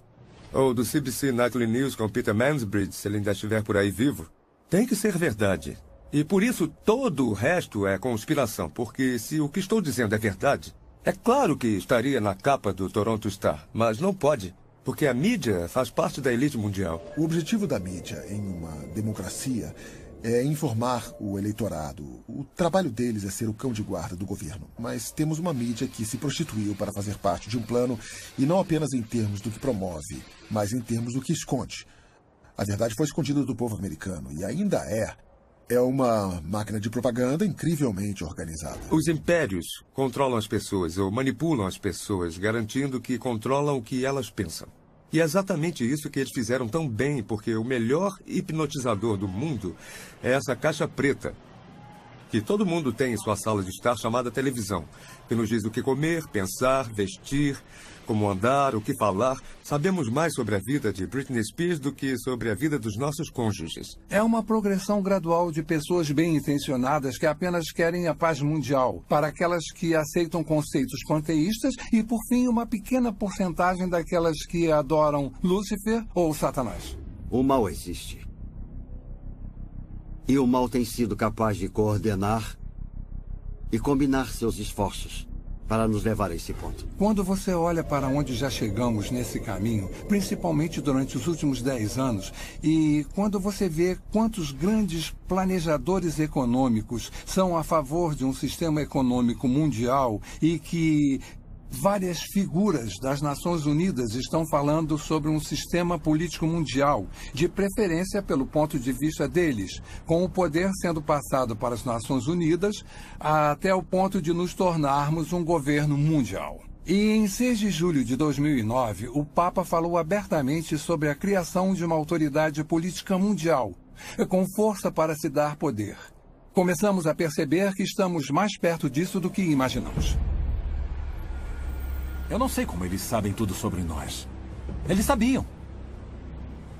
ou do CBC Nightly News com Peter Mansbridge, se ele ainda estiver por aí vivo. Tem que ser verdade. E por isso todo o resto é conspiração, porque se o que estou dizendo é verdade, é claro que estaria na capa do Toronto Star, mas não pode, porque a mídia faz parte da elite mundial. O objetivo da mídia em uma democracia é informar o eleitorado. O trabalho deles é ser o cão de guarda do governo. Mas temos uma mídia que se prostituiu para fazer parte de um plano, e não apenas em termos do que promove, mas em termos do que esconde. A verdade foi escondida do povo americano, e ainda é. É uma máquina de propaganda incrivelmente organizada. Os impérios controlam as pessoas ou manipulam as pessoas, garantindo que controlam o que elas pensam. E é exatamente isso que eles fizeram tão bem, porque o melhor hipnotizador do mundo é essa caixa preta, que todo mundo tem em sua sala de estar, chamada televisão, que nos diz o que comer, pensar, vestir, como andar, o que falar. Sabemos mais sobre a vida de Britney Spears do que sobre a vida dos nossos cônjuges. É uma progressão gradual de pessoas bem-intencionadas que apenas querem a paz mundial, para aquelas que aceitam conceitos panteístas e, por fim, uma pequena porcentagem daquelas que adoram Lúcifer ou Satanás. O mal existe. E o mal tem sido capaz de coordenar e combinar seus esforços para nos levar a esse ponto. Quando você olha para onde já chegamos nesse caminho, principalmente durante os últimos 10 anos, e quando você vê quantos grandes planejadores econômicos são a favor de um sistema econômico mundial e que várias figuras das Nações Unidas estão falando sobre um sistema político mundial, de preferência pelo ponto de vista deles, com o poder sendo passado para as Nações Unidas até o ponto de nos tornarmos um governo mundial. E em 6 de julho de 2009, o Papa falou abertamente sobre a criação de uma autoridade política mundial, com força para se dar poder. Começamos a perceber que estamos mais perto disso do que imaginamos. Eu não sei como eles sabem tudo sobre nós. Eles sabiam.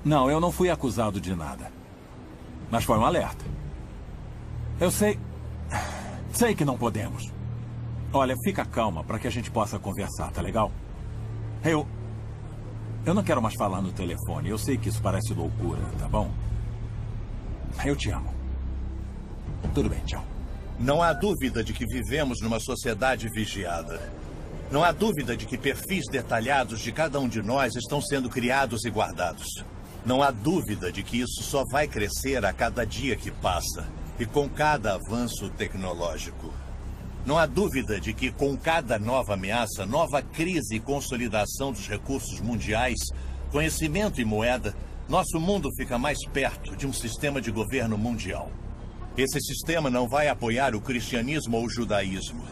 Não, eu não fui acusado de nada. Mas foi um alerta. Eu sei... Sei que não podemos. Olha, fica calma para que a gente possa conversar, tá legal? Eu não quero mais falar no telefone. Eu sei que isso parece loucura, tá bom? Eu te amo. Tudo bem, tchau. Não há dúvida de que vivemos numa sociedade vigiada. Não há dúvida de que perfis detalhados de cada um de nós estão sendo criados e guardados. Não há dúvida de que isso só vai crescer a cada dia que passa e com cada avanço tecnológico. Não há dúvida de que com cada nova ameaça, nova crise e consolidação dos recursos mundiais, conhecimento e moeda, nosso mundo fica mais perto de um sistema de governo mundial. Esse sistema não vai apoiar o cristianismo ou o judaísmo.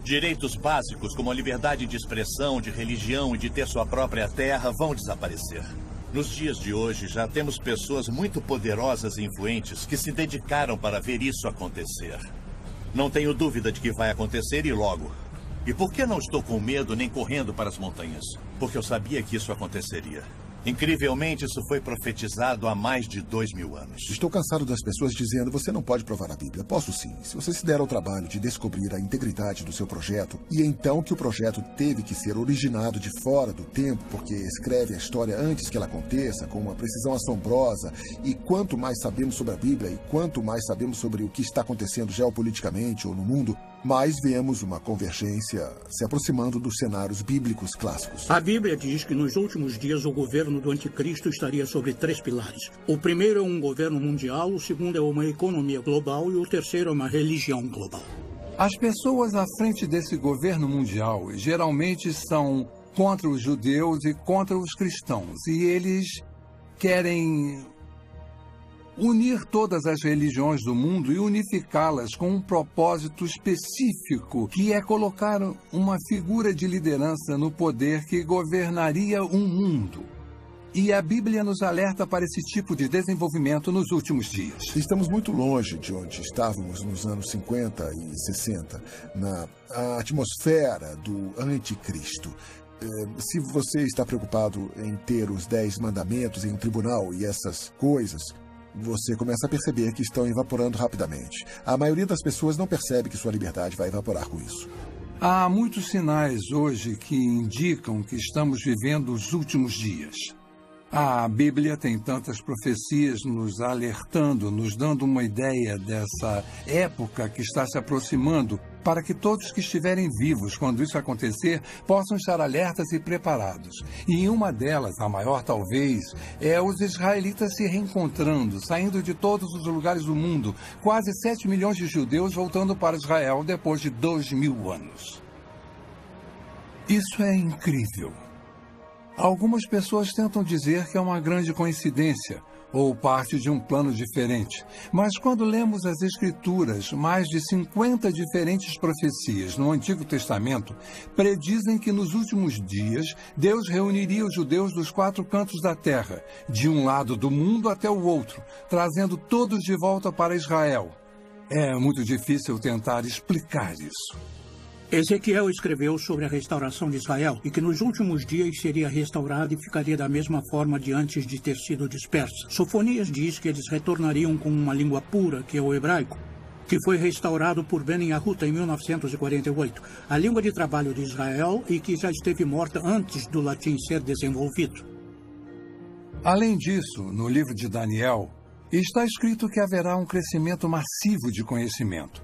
Direitos básicos como a liberdade de expressão, de religião e de ter sua própria terra vão desaparecer. Nos dias de hoje, já temos pessoas muito poderosas e influentes que se dedicaram para ver isso acontecer. Não tenho dúvida de que vai acontecer e logo. E por que não estou com medo nem correndo para as montanhas? Porque eu sabia que isso aconteceria. Incrivelmente, isso foi profetizado há mais de 2000 anos. Estou cansado das pessoas dizendo: você não pode provar a Bíblia. Posso sim, se você se der ao trabalho de descobrir a integridade do seu projeto, e então que o projeto teve que ser originado de fora do tempo, porque escreve a história antes que ela aconteça, com uma precisão assombrosa, e quanto mais sabemos sobre a Bíblia, e quanto mais sabemos sobre o que está acontecendo geopoliticamente ou no mundo, mais vemos uma convergência se aproximando dos cenários bíblicos clássicos. A Bíblia diz que nos últimos dias o governo do anticristo estaria sobre 3 pilares. O primeiro é um governo mundial, o segundo é uma economia global e o terceiro é uma religião global. As pessoas à frente desse governo mundial geralmente são contra os judeus e contra os cristãos, e eles querem unir todas as religiões do mundo e unificá-las com um propósito específico, que é colocar uma figura de liderança no poder que governaria um mundo. E a Bíblia nos alerta para esse tipo de desenvolvimento nos últimos dias. Estamos muito longe de onde estávamos nos anos 50 e 60, na atmosfera do anticristo. Se você está preocupado em ter os 10 mandamentos em um tribunal e essas coisas, você começa a perceber que estão evaporando rapidamente. A maioria das pessoas não percebe que sua liberdade vai evaporar com isso. Há muitos sinais hoje que indicam que estamos vivendo os últimos dias. A Bíblia tem tantas profecias nos alertando, nos dando uma ideia dessa época que está se aproximando, para que todos que estiverem vivos quando isso acontecer possam estar alertas e preparados. E uma delas, a maior talvez, é os israelitas se reencontrando, saindo de todos os lugares do mundo, quase 7 milhões de judeus voltando para Israel depois de 2000 anos. Isso é incrível. Algumas pessoas tentam dizer que é uma grande coincidência ou parte de um plano diferente. Mas quando lemos as Escrituras, mais de 50 diferentes profecias no Antigo Testamento predizem que nos últimos dias Deus reuniria os judeus dos 4 cantos da terra, de um lado do mundo até o outro, trazendo todos de volta para Israel. É muito difícil tentar explicar isso. Ezequiel escreveu sobre a restauração de Israel e que nos últimos dias seria restaurada e ficaria da mesma forma de antes de ter sido dispersa. Sofonias diz que eles retornariam com uma língua pura, que é o hebraico, que foi restaurado por Ben Yahuta em 1948, a língua de trabalho de Israel e que já esteve morta antes do latim ser desenvolvido. Além disso, no livro de Daniel, está escrito que haverá um crescimento massivo de conhecimento.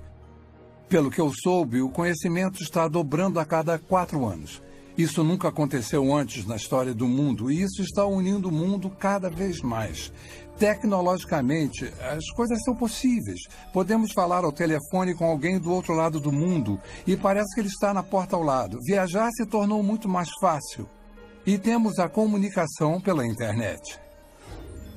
Pelo que eu soube, o conhecimento está dobrando a cada 4 anos. Isso nunca aconteceu antes na história do mundo e isso está unindo o mundo cada vez mais. Tecnologicamente, as coisas são possíveis. Podemos falar ao telefone com alguém do outro lado do mundo e parece que ele está na porta ao lado. Viajar se tornou muito mais fácil. E temos a comunicação pela internet.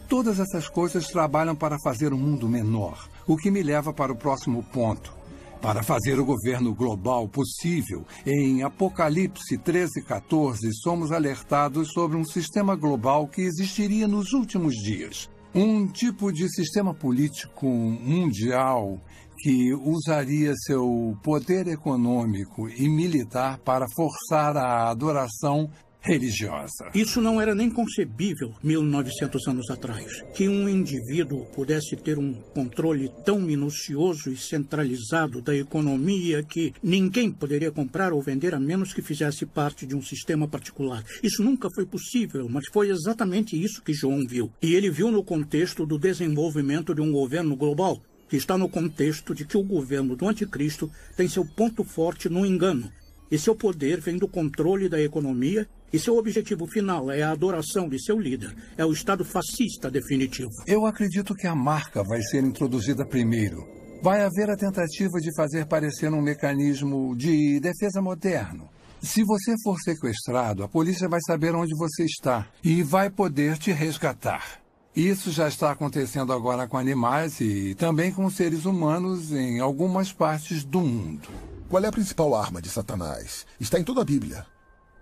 Todas essas coisas trabalham para fazer o mundo menor, o que me leva para o próximo ponto. Para fazer o governo global possível, em Apocalipse 13:14, somos alertados sobre um sistema global que existiria nos últimos dias. Um tipo de sistema político mundial que usaria seu poder econômico e militar para forçar a adoração religiosa. Isso não era nem concebível 1900 anos atrás, que um indivíduo pudesse ter um controle tão minucioso e centralizado da economia que ninguém poderia comprar ou vender a menos que fizesse parte de um sistema particular. Isso nunca foi possível, mas foi exatamente isso que João viu. E ele viu no contexto do desenvolvimento de um governo global, que está no contexto de que o governo do anticristo tem seu ponto forte no engano. E seu poder vem do controle da economia e seu objetivo final é a adoração de seu líder. É o Estado fascista definitivo. Eu acredito que a marca vai ser introduzida primeiro. Vai haver a tentativa de fazer parecer um mecanismo de defesa moderno. Se você for sequestrado, a polícia vai saber onde você está e vai poder te resgatar. Isso já está acontecendo agora com animais e também com seres humanos em algumas partes do mundo. Qual é a principal arma de Satanás? Está em toda a Bíblia.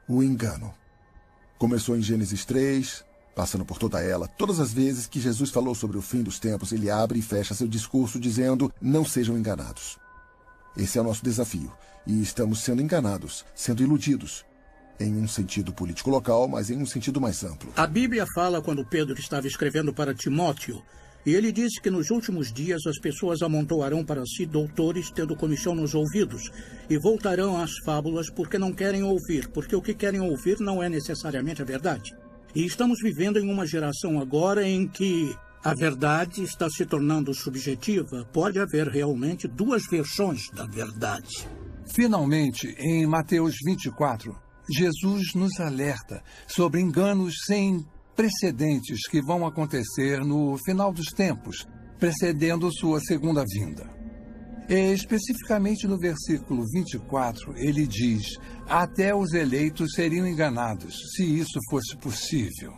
O engano. Começou em Gênesis 3, passando por toda ela. Todas as vezes que Jesus falou sobre o fim dos tempos, ele abre e fecha seu discurso dizendo: não sejam enganados. Esse é o nosso desafio. E estamos sendo enganados, sendo iludidos. Em um sentido político local, mas em um sentido mais amplo. A Bíblia fala quando Pedro estava escrevendo para Timóteo. E ele disse que nos últimos dias as pessoas amontoarão para si doutores tendo comichão nos ouvidos e voltarão às fábulas porque não querem ouvir, porque o que querem ouvir não é necessariamente a verdade. E estamos vivendo em uma geração agora em que a verdade está se tornando subjetiva. Pode haver realmente 2 versões da verdade. Finalmente, em Mateus 24, Jesus nos alerta sobre enganos sem precedentes que vão acontecer no final dos tempos, precedendo sua segunda vinda. E, especificamente no versículo 24, ele diz: até os eleitos seriam enganados, se isso fosse possível.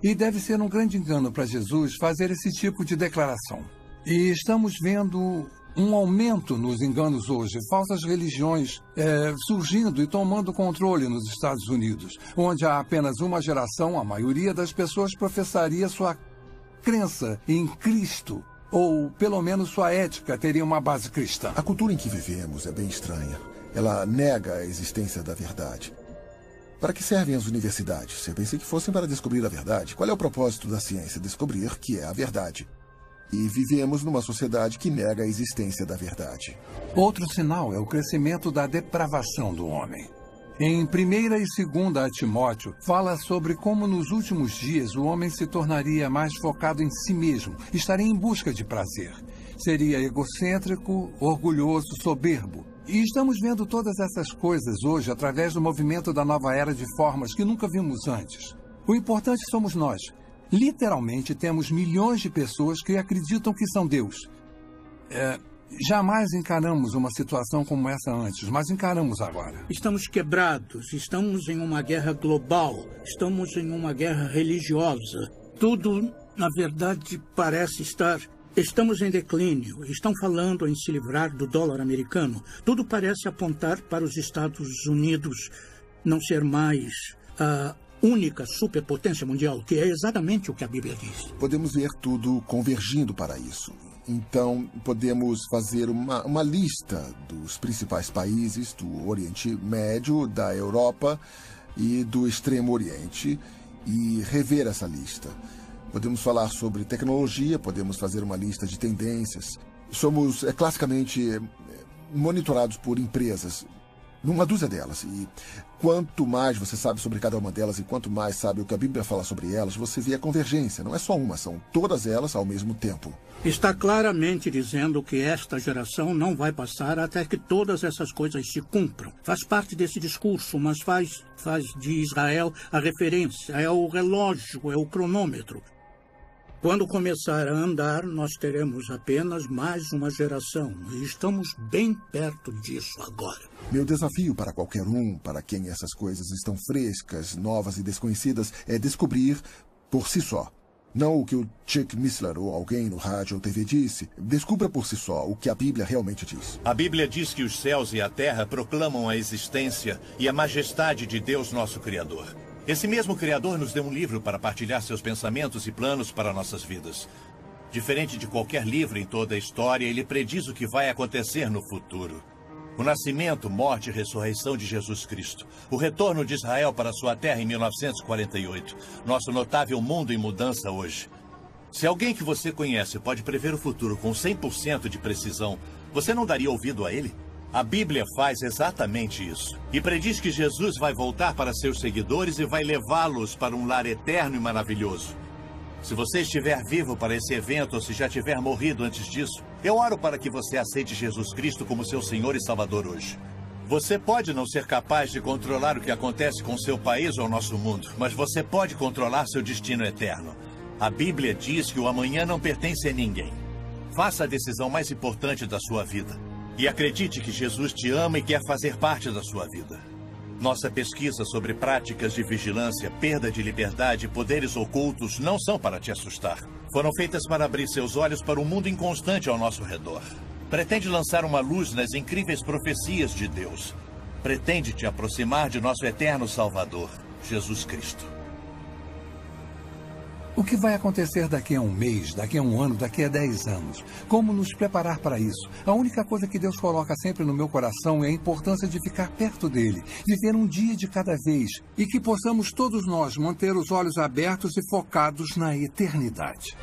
E deve ser um grande engano para Jesus fazer esse tipo de declaração. E estamos vendo um aumento nos enganos hoje, falsas religiões surgindo e tomando controle nos Estados Unidos, onde há apenas uma geração, a maioria das pessoas professaria sua crença em Cristo, ou pelo menos sua ética teria uma base cristã. A cultura em que vivemos é bem estranha. Ela nega a existência da verdade. Para que servem as universidades? Eu pensei que fossem para descobrir a verdade. Qual é o propósito da ciência? Descobrir que é a verdade. E vivemos numa sociedade que nega a existência da verdade. Outro sinal é o crescimento da depravação do homem. Em 1ª e 2ª Timóteo, fala sobre como nos últimos dias o homem se tornaria mais focado em si mesmo, estaria em busca de prazer. Seria egocêntrico, orgulhoso, soberbo. E estamos vendo todas essas coisas hoje através do movimento da nova era de formas que nunca vimos antes. O importante somos nós. Literalmente temos milhões de pessoas que acreditam que são Deus. Jamais encaramos uma situação como essa antes, mas encaramos agora. Estamos quebrados, estamos em uma guerra global, estamos em uma guerra religiosa. Tudo, na verdade, parece estar... Estamos em declínio. Estão falando em se livrar do dólar americano. Tudo parece apontar para os Estados Unidos não ser mais a única superpotência mundial, que é exatamente o que a Bíblia diz. Podemos ver tudo convergindo para isso. Então, podemos fazer uma lista dos principais países do Oriente Médio, da Europa e do Extremo Oriente e rever essa lista. Podemos falar sobre tecnologia, podemos fazer uma lista de tendências. Somos classicamente monitorados por empresas, numa dúzia delas. E quanto mais você sabe sobre cada uma delas e quanto mais sabe o que a Bíblia fala sobre elas, você vê a convergência. Não é só uma, são todas elas ao mesmo tempo. Está claramente dizendo que esta geração não vai passar até que todas essas coisas se cumpram. Faz parte desse discurso, mas faz de Israel a referência, é o relógio, é o cronômetro. Quando começar a andar, nós teremos apenas mais uma geração. E estamos bem perto disso agora. Meu desafio para qualquer um, para quem essas coisas estão frescas, novas e desconhecidas, é descobrir por si só. Não o que o Chuck Missler ou alguém no rádio ou TV disse. Descubra por si só o que a Bíblia realmente diz. A Bíblia diz que os céus e a terra proclamam a existência e a majestade de Deus, nosso Criador. Esse mesmo Criador nos deu um livro para partilhar seus pensamentos e planos para nossas vidas. Diferente de qualquer livro em toda a história, ele prediz o que vai acontecer no futuro. O nascimento, morte e ressurreição de Jesus Cristo. O retorno de Israel para sua terra em 1948. Nosso notável mundo em mudança hoje. Se alguém que você conhece pode prever o futuro com 100% de precisão, você não daria ouvido a ele? A Bíblia faz exatamente isso. E prediz que Jesus vai voltar para seus seguidores e vai levá-los para um lar eterno e maravilhoso. Se você estiver vivo para esse evento ou se já tiver morrido antes disso, eu oro para que você aceite Jesus Cristo como seu Senhor e Salvador hoje. Você pode não ser capaz de controlar o que acontece com seu país ou nosso mundo, mas você pode controlar seu destino eterno. A Bíblia diz que o amanhã não pertence a ninguém. Faça a decisão mais importante da sua vida. E acredite que Jesus te ama e quer fazer parte da sua vida. Nossa pesquisa sobre práticas de vigilância, perda de liberdade e poderes ocultos não são para te assustar. Foram feitas para abrir seus olhos para um mundo inconstante ao nosso redor. Pretende lançar uma luz nas incríveis profecias de Deus. Pretende te aproximar de nosso eterno Salvador, Jesus Cristo. O que vai acontecer daqui a um mês, daqui a um ano, daqui a 10 anos? Como nos preparar para isso? A única coisa que Deus coloca sempre no meu coração é a importância de ficar perto dele, viver um dia de cada vez e que possamos todos nós manter os olhos abertos e focados na eternidade.